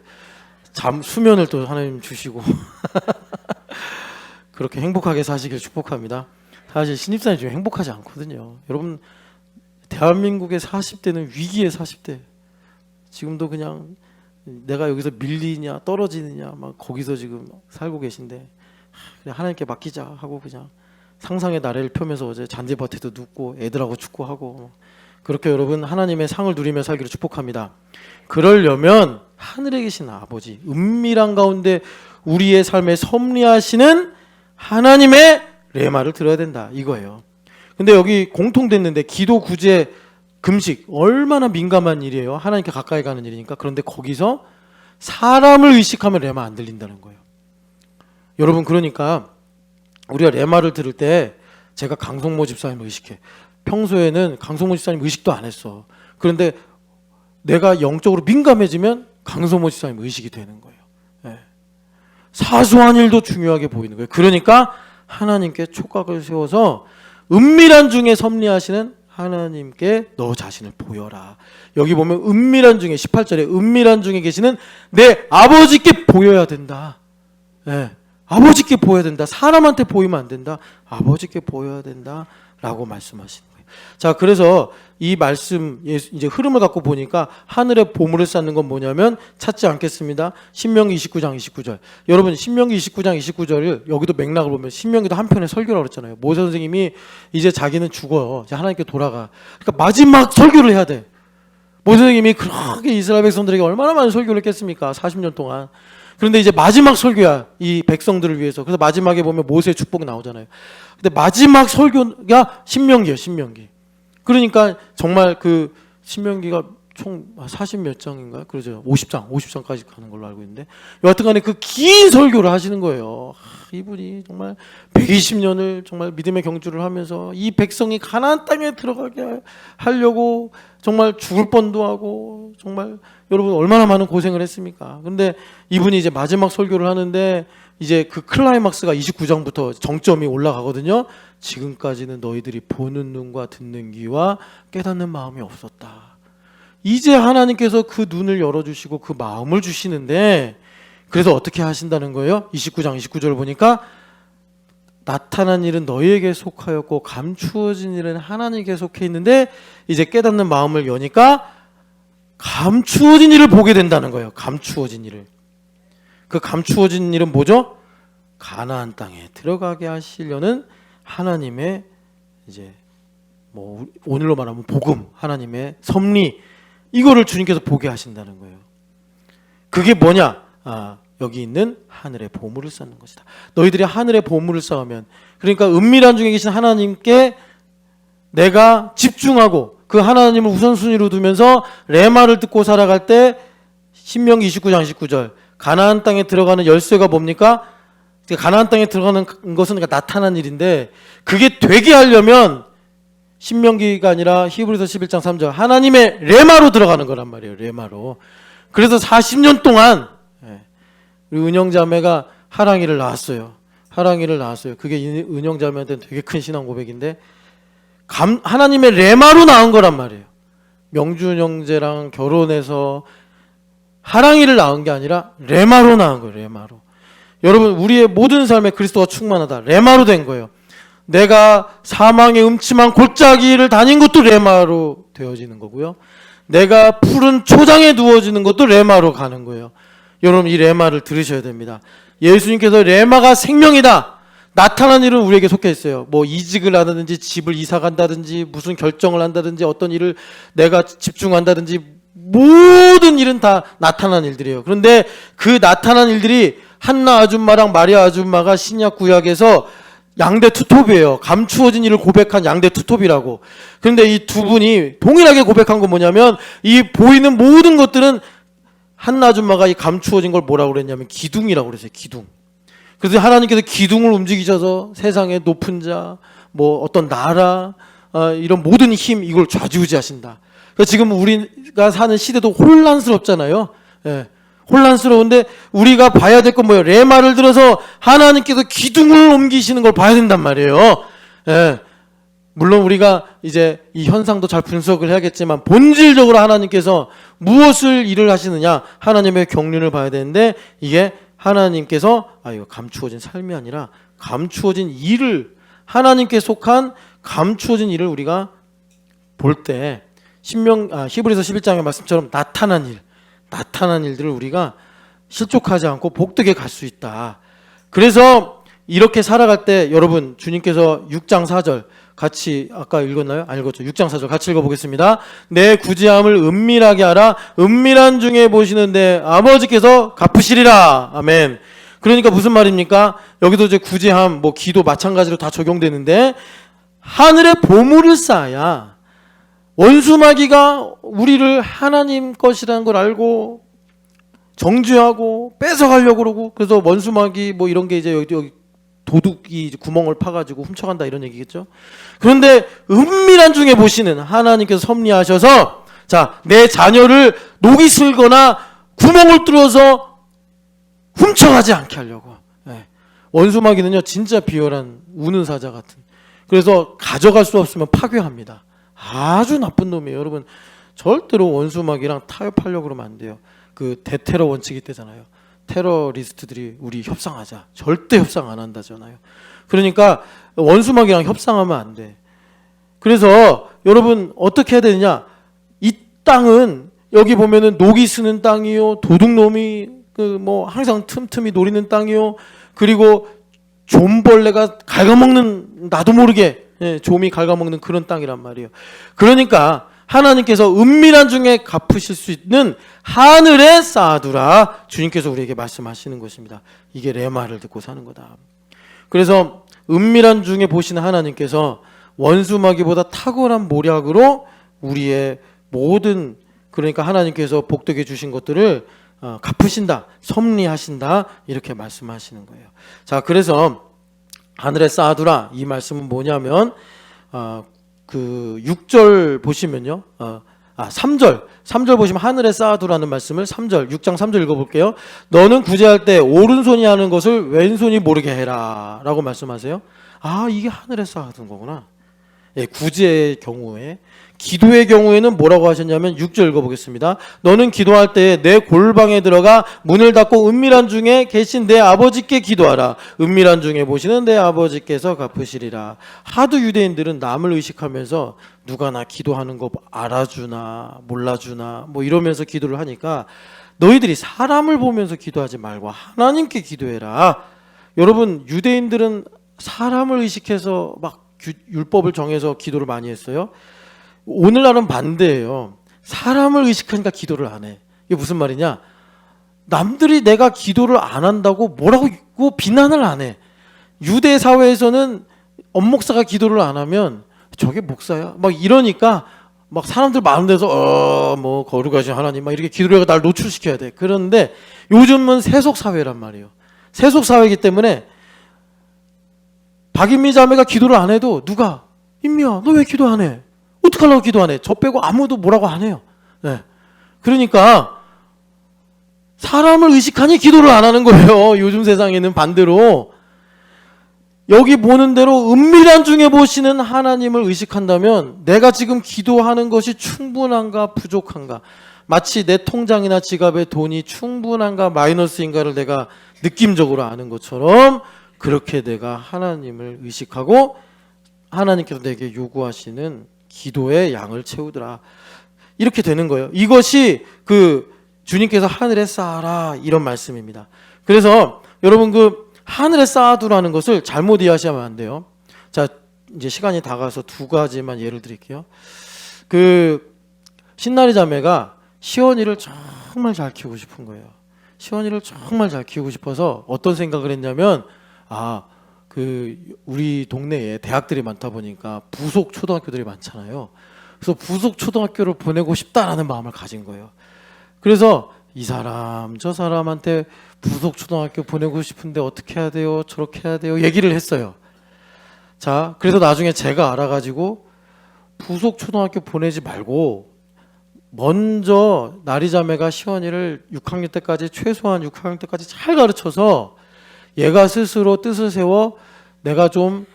수면을 또 하나님 주시고 그렇게 행복하게 사시길 축복합니다. 사실 신입사원이 좀 행복하지 않거든요. 여러분 대한민국의 40대는 위기의 40대. 지금도 그냥 내가 여기서 밀리냐 떨어지느냐 막 거기서 지금 살고 계신데 그냥 하나님께 맡기자 하고 그냥 상상의 나래를 펴면서 어제 잔디밭에도 눕고 애들하고 축구하고 그렇게 여러분 하나님의 상을 누리며 살기를 축복합니다. 그러려면 하늘에 계신 아버지 은밀한 가운데 우리의 삶에 섭리하시는 하나님의 레마를 들어야 된다 이거예요. 근데 여기 공통됐는데 기도, 구제, 금식 얼마나 민감한 일이에요. 하나님께 가까이 가는 일이니까. 그런데 거기서 사람을 의식하면 레마 안 들린다는 거예요. 여러분 그러니까 우리가 레마를 들을 때 제가 강성모 집사님을 의식해. 평소에는 강성모 집사님 의식도 안 했어. 그런데 내가 영적으로 민감해지면 강성모 집사님 의식이 되는 거예요. 네. 사소한 일도 중요하게 보이는 거예요. 그러니까 하나님께 촉각을 세워서 은밀한 중에 섭리하시는 하나님께 너 자신을 보여라. 여기 보면 은밀한 중에 18절에 은밀한 중에 계시는 내 아버지께 보여야 된다. 예, 아버지께 보여야 된다. 사람한테 보이면 안 된다. 아버지께 보여야 된다 라고 말씀하시는 거예요. 자, 그래서 이 말씀 이제 흐름을 갖고 보니까 하늘의 보물을 쌓는 건 뭐냐면 찾지 않겠습니다. 신명기 29장 29절. 여러분 신명기 29장 29절을 여기도 맥락을 보면 신명기도 한편의 설교라고 그랬잖아요. 모세 선생님이 이제 자기는 죽어요. 이제 하나님께 돌아가. 그러니까 마지막 설교를 해야 돼. 모세 선생님이 그렇게 이스라엘 백성들에게 얼마나 많은 설교를 했겠습니까? 40년 동안. 그런데 이제 마지막 설교야. 이 백성들을 위해서. 그래서 마지막에 보면 모세의 축복이 나오잖아요. 근데 마지막 설교가 신명기예요. 신명기. 그러니까 정말 그 신명기가 총 40 몇 장인가요? 그러죠. 50장까지 가는 걸로 알고 있는데 여하튼간에 그 긴 설교를 하시는 거예요. 이분이 정말 120년을 정말 믿음의 경주를 하면서 이 백성이 가나안 땅에 들어가게 하려고 정말 죽을 뻔도 하고 정말 여러분 얼마나 많은 고생을 했습니까? 근데 이분이 이제 마지막 설교를 하는데 이제 그 클라이막스가 29장부터 정점이 올라가거든요. 지금까지는 너희들이 보는 눈과 듣는 귀와 깨닫는 마음이 없었다. 이제 하나님께서 그 눈을 열어주시고 그 마음을 주시는데 그래서 어떻게 하신다는 거예요? 29장 29절을 보니까 나타난 일은 너희에게 속하였고 감추어진 일은 하나님께 속해 있는데 이제 깨닫는 마음을 여니까 감추어진 일을 보게 된다는 거예요. 감추어진 일을. 그 감추어진 일은 뭐죠? 가나안 땅에 들어가게 하시려는 하나님의 이제 뭐 오늘로 말하면 복음, 하나님의 섭리 이거를 주님께서 보게 하신다는 거예요. 그게 뭐냐? 여기 있는 하늘의 보물을 쌓는 것이다. 너희들이 하늘의 보물을 쌓으면 그러니까 은밀한 중에 계신 하나님께 내가 집중하고 그 하나님을 우선순위로 두면서 레마를 듣고 살아갈 때 신명기 29장 29절 가나안 땅에 들어가는 열쇠가 뭡니까? 가나안 땅에 들어가는 것은 그러니까 나타난 일인데 그게 되게 하려면 신명기가 아니라 히브리서 11장 3절 하나님의 레마로 들어가는 거란 말이에요. 레마로. 그래서 40년 동안 우리 은영자매가 하랑이를 낳았어요. 하랑이를 낳았어요. 그게 은영자매한테는 되게 큰 신앙 고백인데 하나님의 레마로 낳은 거란 말이에요. 명준 형제랑 결혼해서 하랑이를 낳은 게 아니라 레마로 낳은 거예요. 레마로. 여러분 우리의 모든 삶에 그리스도가 충만하다. 레마로 된 거예요. 내가 사망의 음침한 골짜기를 다닌 것도 레마로 되어지는 거고요. 내가 푸른 초장에 누워지는 것도 레마로 가는 거예요. 여러분 이 레마를 들으셔야 됩니다. 예수님께서 레마가 생명이다. 나타난 일은 우리에게 속해 있어요. 뭐 이직을 하든지 집을 이사 간다든지 무슨 결정을 한다든지 어떤 일을 내가 집중한다든지 모든 일은 다 나타난 일들이에요. 그런데 그 나타난 일들이 한나 아줌마랑 마리아 아줌마가 신약 구약에서 양대 투톱이에요. 감추어진 일을 고백한 양대 투톱이라고. 그런데 이 두 분이 동일하게 고백한 건 뭐냐면 이 보이는 모든 것들은 한나 아줌마가 이 감추어진 걸 뭐라고 그랬냐면 기둥이라고 그랬어요. 기둥. 그래서 하나님께서 기둥을 움직이셔서 세상의 높은 자, 뭐 어떤 나라, 이런 모든 힘 이걸 좌지우지하신다. 그래서 지금 우리가 사는 시대도 혼란스럽잖아요. 예. 혼란스러운데 우리가 봐야 될 건 뭐예요? 레마를 들어서 하나님께서 기둥을 옮기시는 걸 봐야 된단 말이에요. 예. 물론 우리가 이제 이 현상도 잘 분석을 해야겠지만 본질적으로 하나님께서 무엇을 일을 하시느냐 하나님의 경륜을 봐야 되는데 이게 하나님께서 이거 감추어진 삶이 아니라 감추어진 일을 하나님께 속한 감추어진 일을 우리가 볼 때 히브리서 11장의 말씀처럼 나타난 일들을 우리가 실족하지 않고 복되게 갈 수 있다. 그래서 이렇게 살아갈 때 여러분 주님께서 6장 4절 같이 아까 읽었나요? 안 읽었죠. 6장 4절 같이 읽어보겠습니다. 내 구제함을 은밀하게 하라. 은밀한 중에 보시는데 아버지께서 갚으시리라. 아멘. 그러니까 무슨 말입니까? 여기도 이제 구제함, 뭐 기도 마찬가지로 다 적용되는데 하늘의 보물을 쌓아야 원수마귀가 우리를 하나님 것이라는 걸 알고 정죄하고 뺏어가려고 그러고 그래서 원수마귀 뭐 이런 게 이제 여기 도둑이 구멍을 파가지고 훔쳐간다 이런 얘기겠죠. 그런데 은밀한 중에 보시는 하나님께서 섭리하셔서 자, 내 자녀를 녹이 슬거나 구멍을 뚫어서 훔쳐가지 않게 하려고. 네. 원수마귀는요 진짜 비열한 우는 사자 같은. 그래서 가져갈 수 없으면 파괴합니다. 아주 나쁜 놈이에요. 여러분 절대로 원수막이랑 타협하려고 그러면 안 돼요. 그 대테러 원칙이 있대잖아요. 테러리스트들이 우리 협상하자. 절대 협상 안 한다잖아요. 그러니까 원수막이랑 협상하면 안 돼. 그래서 여러분 어떻게 해야 되느냐? 이 땅은 여기 보면은 녹이 쓰는 땅이요, 도둑놈이 그 뭐 항상 틈틈이 노리는 땅이요, 그리고 좀벌레가 갉아먹는, 나도 모르게 좀이 갉아먹는 그런 땅이란 말이에요. 그러니까 하나님께서 은밀한 중에 갚으실 수 있는 하늘에 쌓아두라, 주님께서 우리에게 말씀하시는 것입니다. 이게 레마를 듣고 사는 거다. 그래서 은밀한 중에 보시는 하나님께서 원수마귀보다 탁월한 모략으로 우리의 모든, 그러니까 하나님께서 복되게 주신 것들을 갚으신다, 섭리하신다, 이렇게 말씀하시는 거예요. 자, 그래서 하늘에 쌓아두라, 이 말씀은 뭐냐면 그 6절 보시면요, 3절 보시면 하늘에 쌓아두라는 말씀을 3절, 6장 3절 읽어볼게요. 너는 구제할 때 오른손이 하는 것을 왼손이 모르게 해라 라고 말씀하세요. 이게 하늘에 쌓아둔 거구나. 예, 구제의 경우에. 기도의 경우에는 뭐라고 하셨냐면 6절 읽어보겠습니다. 너는 기도할 때 내 골방에 들어가 문을 닫고 은밀한 중에 계신 내 아버지께 기도하라. 은밀한 중에 보시는 내 아버지께서 갚으시리라. 하도 유대인들은 남을 의식하면서 누가 나 기도하는 거 알아주나 몰라주나 뭐 이러면서 기도를 하니까 너희들이 사람을 보면서 기도하지 말고 하나님께 기도해라. 여러분 유대인들은 사람을 의식해서 막 율법을 정해서 기도를 많이 했어요. 오늘날은 반대예요. 사람을 의식하니까 기도를 안 해. 이게 무슨 말이냐? 남들이 내가 기도를 안 한다고 뭐라고 비난을 안 해. 유대 사회에서는 엄목사가 기도를 안 하면 저게 목사야? 막 이러니까 막 사람들 마음대로 뭐 거룩하신 하나님 막 이렇게 기도를 해서 날 노출시켜야 돼. 그런데 요즘은 세속 사회란 말이에요. 세속 사회이기 때문에 박인미 자매가 기도를 안 해도 누가 인미야 너 왜 기도 안 해? 어떡하려고 기도 안 해? 저 빼고 아무도 뭐라고 안 해요. 네. 그러니까 사람을 의식하니 기도를 안 하는 거예요. 요즘 세상에는 반대로 여기 보는 대로 은밀한 중에 보시는 하나님을 의식한다면 내가 지금 기도하는 것이 충분한가 부족한가, 마치 내 통장이나 지갑에 돈이 충분한가 마이너스인가를 내가 느낌적으로 아는 것처럼 그렇게 내가 하나님을 의식하고 하나님께서 내게 요구하시는 기도의 양을 채우더라, 이렇게 되는 거예요. 이것이 그 주님께서 하늘에 쌓아라 이런 말씀입니다. 그래서 여러분 그 하늘에 쌓아두라는 것을 잘못 이해하시면 안 돼요. 자, 이제 시간이 다 가서 두 가지만 예를 드릴게요. 그 신나리 자매가 시원이를 정말 잘 키우고 싶은 거예요. 시원이를 정말 잘 키우고 싶어서 어떤 생각을 했냐면 그 우리 동네에 대학들이 많다 보니까 부속 초등학교들이 많잖아요. 그래서 부속 초등학교를 보내고 싶다라는 마음을 가진 거예요. 그래서 이 사람 저 사람한테 부속 초등학교 보내고 싶은데 어떻게 해야 돼요? 저렇게 해야 돼요? 얘기를 했어요. 자, 그래서 나중에 제가 알아가지고 부속 초등학교 보내지 말고 먼저 나리자매가 시원이를 6학년 때까지, 최소한 6학년 때까지 잘 가르쳐서 얘가 스스로 뜻을 세워 내가 좀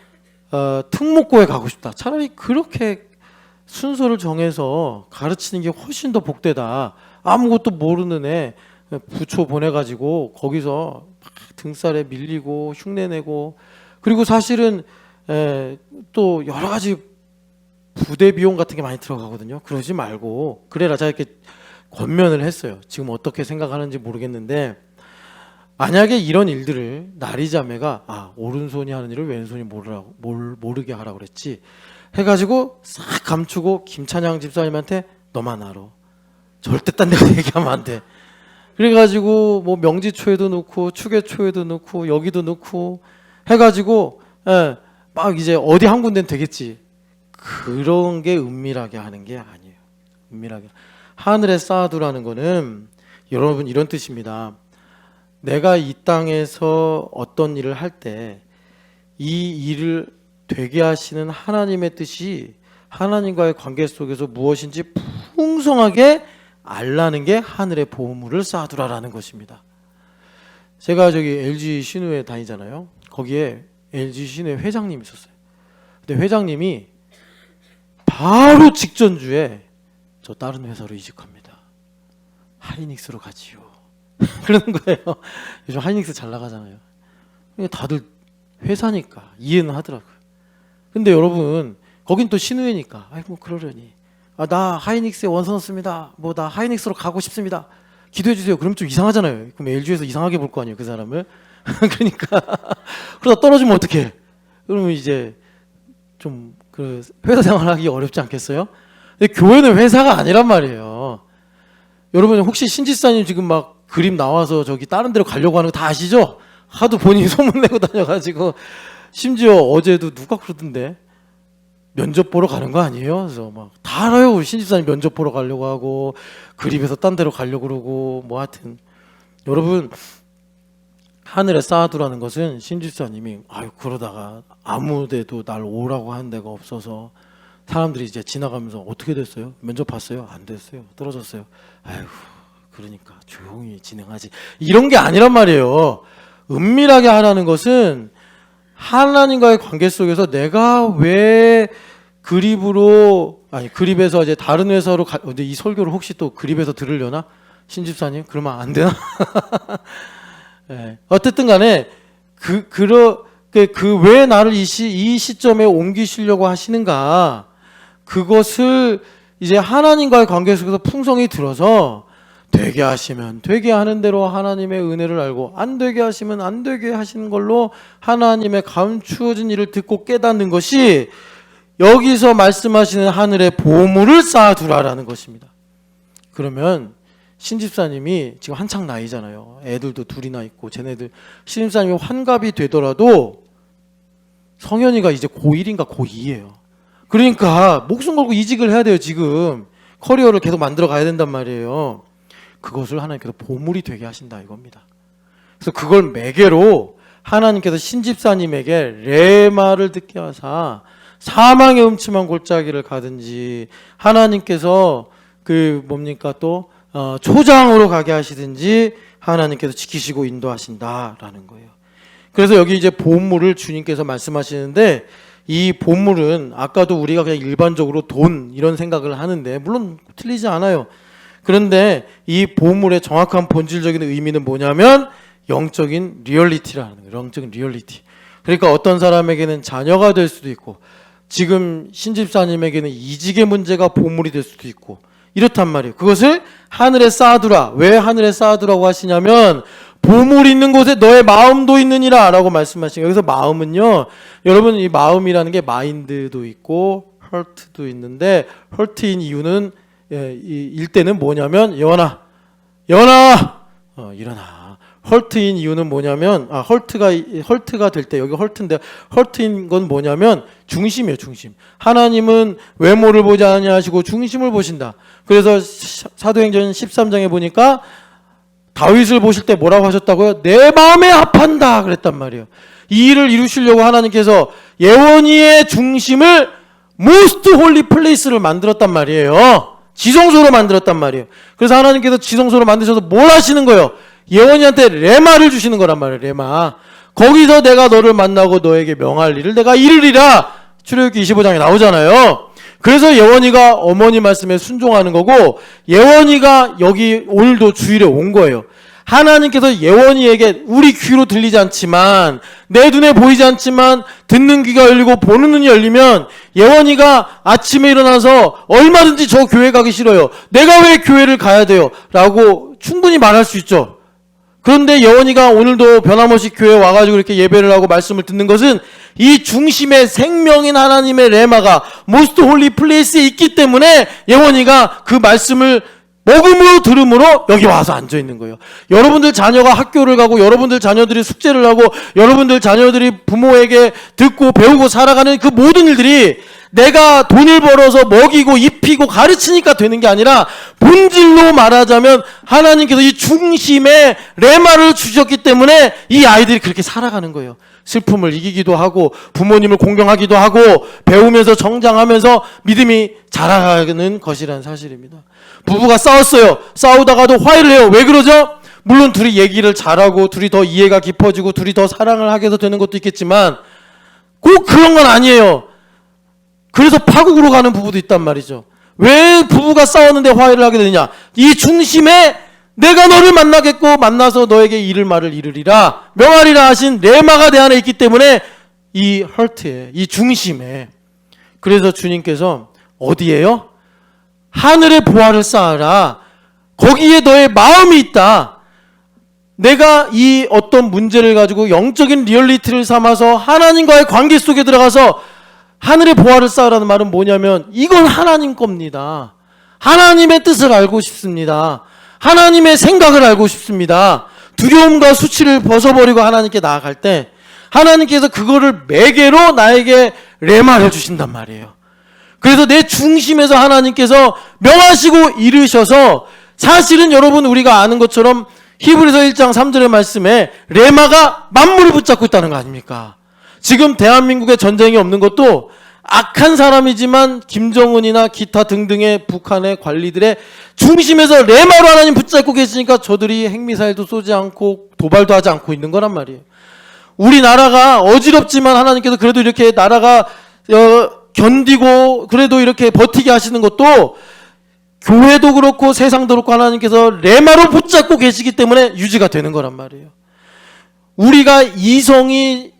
특목고에 가고 싶다, 차라리 그렇게 순서를 정해서 가르치는 게 훨씬 더 복되다. 아무것도 모르는 애 부초 보내가지고 거기서 막 등살에 밀리고 흉내내고, 그리고 사실은 또 여러 가지 부대 비용 같은 게 많이 들어가거든요. 그러지 말고 그래라, 제가 이렇게 권면을 했어요. 지금 어떻게 생각하는지 모르겠는데 만약에 이런 일들을 나리자매가 오른손이 하는 일을 왼손이 모르게 하라고 그랬지 해가지고 싹 감추고 김찬양 집사님한테 너만 알아, 절대 딴 데가 얘기하면 안 돼, 그래가지고 뭐 명지초에도 넣고 추계초에도 넣고 여기도 넣고 해가지고 막 이제 어디 한 군데는 되겠지. 그런 게 은밀하게 하는 게 아니에요. 은밀하게 하늘에 쌓아두라는 거는 여러분 이런 뜻입니다. 내가 이 땅에서 어떤 일을 할 때 이 일을 되게 하시는 하나님의 뜻이 하나님과의 관계 속에서 무엇인지 풍성하게 알라는 게 하늘의 보물을 쌓아두라라는 것입니다. 제가 저기 LG 신우에 다니잖아요. 거기에 LG 신우의 회장님이 있었어요. 근데 회장님이 바로 직전주에 저 다른 회사로 이직합니다. 하이닉스로 가지요. 그러는 거예요. 요즘 하이닉스 잘 나가잖아요. 다들 회사니까 이해는 하더라고요. 근데 여러분 거긴 또 신우회니까 아이고 그러려니 나 하이닉스에 원서 넣습니다. 뭐 나 하이닉스로 가고 싶습니다. 기도해 주세요. 그럼 좀 이상하잖아요. 그럼 LG에서 이상하게 볼 거 아니에요, 그 사람을. 그러니까 그러다 떨어지면 어떡해? 그러면 이제 좀 그 회사 생활하기 어렵지 않겠어요? 근데 교회는 회사가 아니란 말이에요. 여러분 혹시 신지사님 지금 막 그림 나와서 저기 다른 데로 가려고 하는 거 다 아시죠? 하도 본인이 소문내고 다녀가지고 심지어 어제도 누가 그러던데 면접 보러 가는 거 아니에요? 그래서 막 다 알아요. 신집사님 면접 보러 가려고 하고 그립에서 딴 데로 가려고 그러고 뭐 하여튼 여러분 하늘에 쌓아두라는 것은 신집사님이 그러다가 아무 데도 날 오라고 하는 데가 없어서 사람들이 이제 지나가면서 어떻게 됐어요? 면접 봤어요? 안 됐어요. 떨어졌어요. 아이고 그러니까 조용히 진행하지. 이런 게 아니란 말이에요. 은밀하게 하라는 것은 하나님과의 관계 속에서 내가 왜 그립에서 이제 다른 회사로 근데 이 설교를 혹시 또 그립에서 들으려나? 신집사님? 그러면 안 되나? 네. 어쨌든 간에 왜 나를 이 시점에 옮기시려고 하시는가? 그것을 이제 하나님과의 관계 속에서 풍성히 들어서 되게 하시면 되게 하는 대로 하나님의 은혜를 알고 안 되게 하시면 안 되게 하시는 걸로 하나님의 감추어진 일을 듣고 깨닫는 것이 여기서 말씀하시는 하늘의 보물을 쌓아두라라는 것입니다. 그러면 신집사님이 지금 한창 나이잖아요. 애들도 둘이나 있고 쟤네들 신집사님이 환갑이 되더라도 성현이가 이제 고1인가 고2예요. 그러니까 목숨 걸고 이직을 해야 돼요. 지금 커리어를 계속 만들어 가야 된단 말이에요. 그것을 하나님께서 보물이 되게 하신다 이겁니다. 그래서 그걸 매개로 하나님께서 신집사님에게 레마를 듣게 하사 사망의 음침한 골짜기를 가든지 하나님께서 또 초장으로 가게 하시든지 하나님께서 지키시고 인도하신다라는 거예요. 그래서 여기 이제 보물을 주님께서 말씀하시는데 이 보물은 아까도 우리가 그냥 일반적으로 돈 이런 생각을 하는데 물론 틀리지 않아요. 그런데 이 보물의 정확한 본질적인 의미는 뭐냐면 영적인 리얼리티라는 거예요. 영적인 리얼리티. 그러니까 어떤 사람에게는 자녀가 될 수도 있고 지금 신집사님에게는 이직의 문제가 보물이 될 수도 있고 이렇단 말이에요. 그것을 하늘에 쌓아두라. 왜 하늘에 쌓아두라고 하시냐면 보물 있는 곳에 너의 마음도 있느니라 라고 말씀하시고 여기서 마음은요 여러분 이 마음이라는 게 마인드도 있고 헐트도 있는데 헐트인 이유는 일때는 뭐냐면 일어나 헐트인 이유는 뭐냐면 헐트가 될 때 여기 헐트인데 헐트인 건 뭐냐면 중심이에요. 중심. 하나님은 외모를 보지 아니하시고 중심을 보신다. 그래서 사도행전 13장에 보니까 다윗을 보실 때 뭐라고 하셨다고요? 내 마음에 합한다 그랬단 말이에요. 이 일을 이루시려고 하나님께서 예원이의 중심을 most holy place를 만들었단 말이에요. 지성소로 만들었단 말이에요. 그래서 하나님께서 지성소로 만드셔서 뭘 하시는 거예요? 예원이한테 레마를 주시는 거란 말이에요. 레마. 거기서 내가 너를 만나고 너에게 명할 일을 내가 이르리라. 출애굽기 25장에 나오잖아요. 그래서 예원이가 어머니 말씀에 순종하는 거고 예원이가 여기 오늘도 주일에 온 거예요. 하나님께서 예원이에게 우리 귀로 들리지 않지만 내 눈에 보이지 않지만 듣는 귀가 열리고 보는 눈이 열리면 예원이가 아침에 일어나서 얼마든지 저 교회 가기 싫어요. 내가 왜 교회를 가야 돼요? 라고 충분히 말할 수 있죠. 그런데 예원이가 오늘도 변함없이 교회에 와가지고 이렇게 예배를 하고 말씀을 듣는 것은 이 중심의 생명인 하나님의 레마가 모스트 홀리 플레이스에 있기 때문에 예원이가 그 말씀을 먹음으로 들음으로 여기 와서 앉아 있는 거예요. 여러분들 자녀가 학교를 가고 여러분들 자녀들이 숙제를 하고 여러분들 자녀들이 부모에게 듣고 배우고 살아가는 그 모든 일들이 내가 돈을 벌어서 먹이고 입히고 가르치니까 되는 게 아니라 본질로 말하자면 하나님께서 이 중심에 레마를 주셨기 때문에 이 아이들이 그렇게 살아가는 거예요. 슬픔을 이기기도 하고 부모님을 공경하기도 하고 배우면서 성장하면서 믿음이 자라가는 것이라는 사실입니다. 부부가 싸웠어요. 싸우다가도 화해를 해요. 왜 그러죠? 물론 둘이 얘기를 잘하고 둘이 더 이해가 깊어지고 둘이 더 사랑을 하게 해서 되는 것도 있겠지만 꼭 그런 건 아니에요. 그래서 파국으로 가는 부부도 있단 말이죠. 왜 부부가 싸웠는데 화해를 하게 되느냐? 이 중심에 내가 너를 만나겠고 만나서 너에게 이를 말을 이르리라 명하리라 하신 레마가 내 안에 있기 때문에 이 헐트에, 이 중심에, 그래서 주님께서 어디에요? 하늘의 보화를 쌓아라. 거기에 너의 마음이 있다. 내가 이 어떤 문제를 가지고 영적인 리얼리티를 삼아서 하나님과의 관계 속에 들어가서 하늘의 보화를 쌓으라는 말은 뭐냐면 이건 하나님 겁니다. 하나님의 뜻을 알고 싶습니다. 하나님의 생각을 알고 싶습니다. 두려움과 수치를 벗어버리고 하나님께 나아갈 때 하나님께서 그거를 매개로 나에게 레마를 주신단 말이에요. 그래서 내 중심에서 하나님께서 명하시고 이르셔서, 사실은 여러분 우리가 아는 것처럼 히브리서 1장 3절의 말씀에 레마가 만물을 붙잡고 있다는 거 아닙니까? 지금 대한민국에 전쟁이 없는 것도 악한 사람이지만 김정은이나 기타 등등의 북한의 관리들의 중심에서 레마로 하나님 붙잡고 계시니까 저들이 핵미사일도 쏘지 않고 도발도 하지 않고 있는 거란 말이에요. 우리나라가 어지럽지만 하나님께서 그래도 이렇게 나라가 견디고 그래도 이렇게 버티게 하시는 것도 교회도 그렇고 세상도 그렇고 하나님께서 레마로 붙잡고 계시기 때문에 유지가 되는 거란 말이에요. 우리가 이성이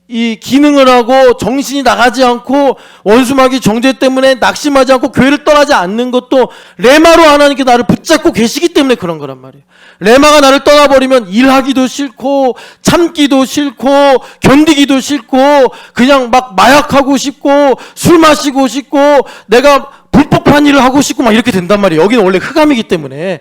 이 기능을 하고 정신이 나가지 않고 원수마귀 정죄 때문에 낙심하지 않고 교회를 떠나지 않는 것도 레마로 하나님께 나를 붙잡고 계시기 때문에 그런 거란 말이에요. 레마가 나를 떠나버리면 일하기도 싫고 참기도 싫고 견디기도 싫고 그냥 막 마약하고 싶고 술 마시고 싶고 내가 불법한 일을 하고 싶고 막 이렇게 된단 말이에요. 여기는 원래 흑암이기 때문에.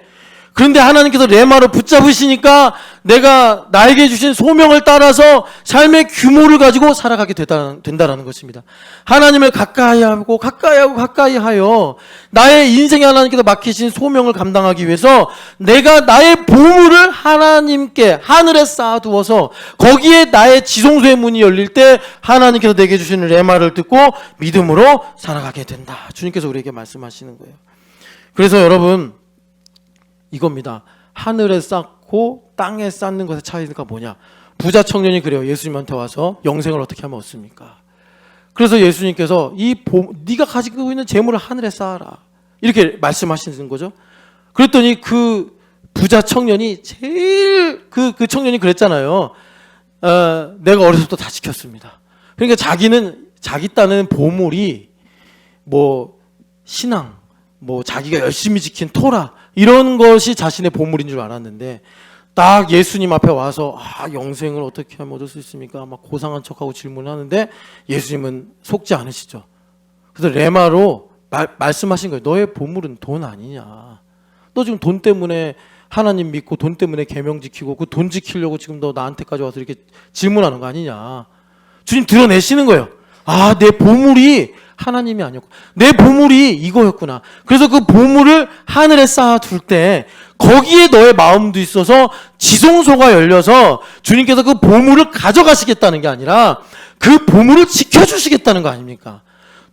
그런데 하나님께서 레마로 붙잡으시니까 내가 나에게 주신 소명을 따라서 삶의 규모를 가지고 살아가게 된다라는 것입니다. 하나님을 가까이 하고 가까이 하여 나의 인생에 하나님께서 맡기신 소명을 감당하기 위해서 내가 나의 보물을 하나님께 하늘에 쌓아두어서 거기에 나의 지성소의 문이 열릴 때 하나님께서 내게 주시는 레마를 듣고 믿음으로 살아가게 된다. 주님께서 우리에게 말씀하시는 거예요. 그래서 여러분 이겁니다. 하늘에 쌓고 땅에 쌓는 것의 차이가 뭐냐? 부자 청년이 그래요. 예수님한테 와서 영생을 어떻게 하면 얻습니까? 그래서 예수님께서 네가 가지고 있는 재물을 하늘에 쌓아라 이렇게 말씀하시는 거죠. 그랬더니 그 부자 청년이 제일 그 청년이 그랬잖아요. 내가 어렸을 때 다 지켰습니다. 그러니까 자기는 자기 딴에는 보물이 뭐 신앙, 뭐 자기가 열심히 지킨 토라 이런 것이 자신의 보물인 줄 알았는데 딱 예수님 앞에 와서 영생을 어떻게 하면 얻을 수 있습니까? 막 고상한 척하고 질문하는데 예수님은 속지 않으시죠. 그래서 레마로 말씀하신 거예요. 너의 보물은 돈 아니냐? 너 지금 돈 때문에 하나님 믿고 돈 때문에 계명 지키고 그 돈 지키려고 지금 너 나한테까지 와서 이렇게 질문하는 거 아니냐? 주님 드러내시는 거예요. 내 보물이 하나님이 아니었고 내 보물이 이거였구나. 그래서 그 보물을 하늘에 쌓아둘 때 거기에 너의 마음도 있어서 지성소가 열려서 주님께서 그 보물을 가져가시겠다는 게 아니라 그 보물을 지켜주시겠다는 거 아닙니까?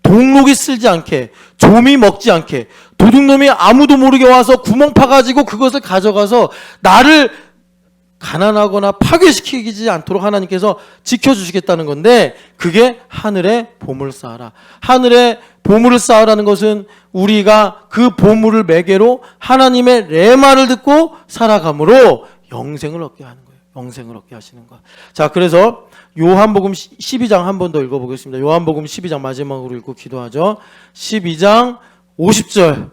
동록이 쓸지 않게, 좀이 먹지 않게, 도둑놈이 아무도 모르게 와서 구멍 파가지고 그것을 가져가서 나를 가난하거나 파괴시키지 않도록 하나님께서 지켜주시겠다는 건데 그게 하늘에 보물을 쌓아라. 하늘에 보물을 쌓으라는 것은 우리가 그 보물을 매개로 하나님의 레마를 듣고 살아감으로 영생을 얻게 하는 거예요. 영생을 얻게 하시는 것. 자, 그래서 요한복음 12장 한 번 더 읽어보겠습니다. 요한복음 12장 마지막으로 읽고 기도하죠. 12장 50절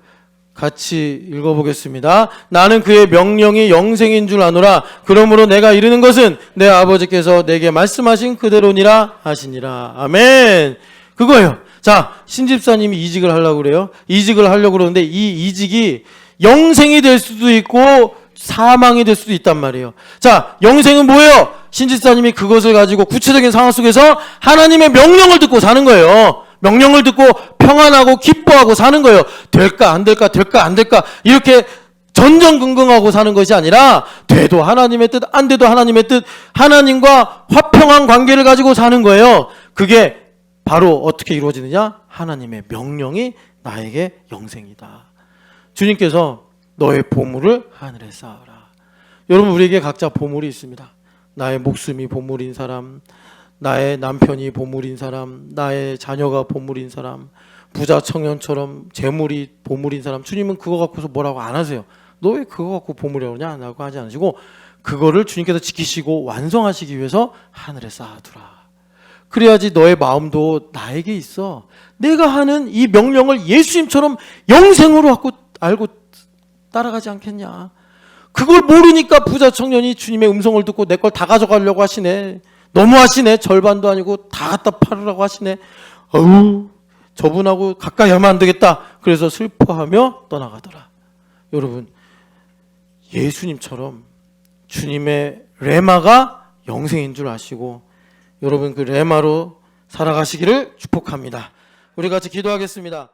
같이 읽어보겠습니다. 나는 그의 명령이 영생인 줄 아노라. 그러므로 내가 이르는 것은 내 아버지께서 내게 말씀하신 그대로니라 하시니라. 아멘. 그거예요. 자, 신집사님이 이직을 하려고 그래요. 이직을 하려고 그러는데 이 이직이 영생이 될 수도 있고 사망이 될 수도 있단 말이에요. 자, 영생은 뭐예요? 신집사님이 그것을 가지고 구체적인 상황 속에서 하나님의 명령을 듣고 사는 거예요. 명령을 듣고 평안하고 기뻐하고 사는 거예요. 될까 안 될까 될까 안 될까 이렇게 전전긍긍하고 사는 것이 아니라 돼도 하나님의 뜻 안 돼도 하나님의 뜻, 하나님과 화평한 관계를 가지고 사는 거예요. 그게 바로 어떻게 이루어지느냐? 하나님의 명령이 나에게 영생이다. 주님께서 너의 보물을 하늘에 쌓아라. 여러분 우리에게 각자 보물이 있습니다. 나의 목숨이 보물인 사람, 나의 남편이 보물인 사람, 나의 자녀가 보물인 사람, 부자 청년처럼 재물이 보물인 사람, 주님은 그거 갖고서 뭐라고 안 하세요. 너 왜 그거 갖고 보물이라고 하냐? 라고 하지 않으시고 그거를 주님께서 지키시고 완성하시기 위해서 하늘에 쌓아두라. 그래야지 너의 마음도 나에게 있어. 내가 하는 이 명령을 예수님처럼 영생으로 알고 따라가지 않겠냐. 그걸 모르니까 부자 청년이 주님의 음성을 듣고 내 걸 다 가져가려고 하시네. 너무하시네. 절반도 아니고 다 갖다 팔으라고 하시네. 어우, 저분하고 가까이 하면 안 되겠다. 그래서 슬퍼하며 떠나가더라. 여러분, 예수님처럼 주님의 레마가 영생인 줄 아시고 여러분 그 레마로 살아가시기를 축복합니다. 우리 같이 기도하겠습니다.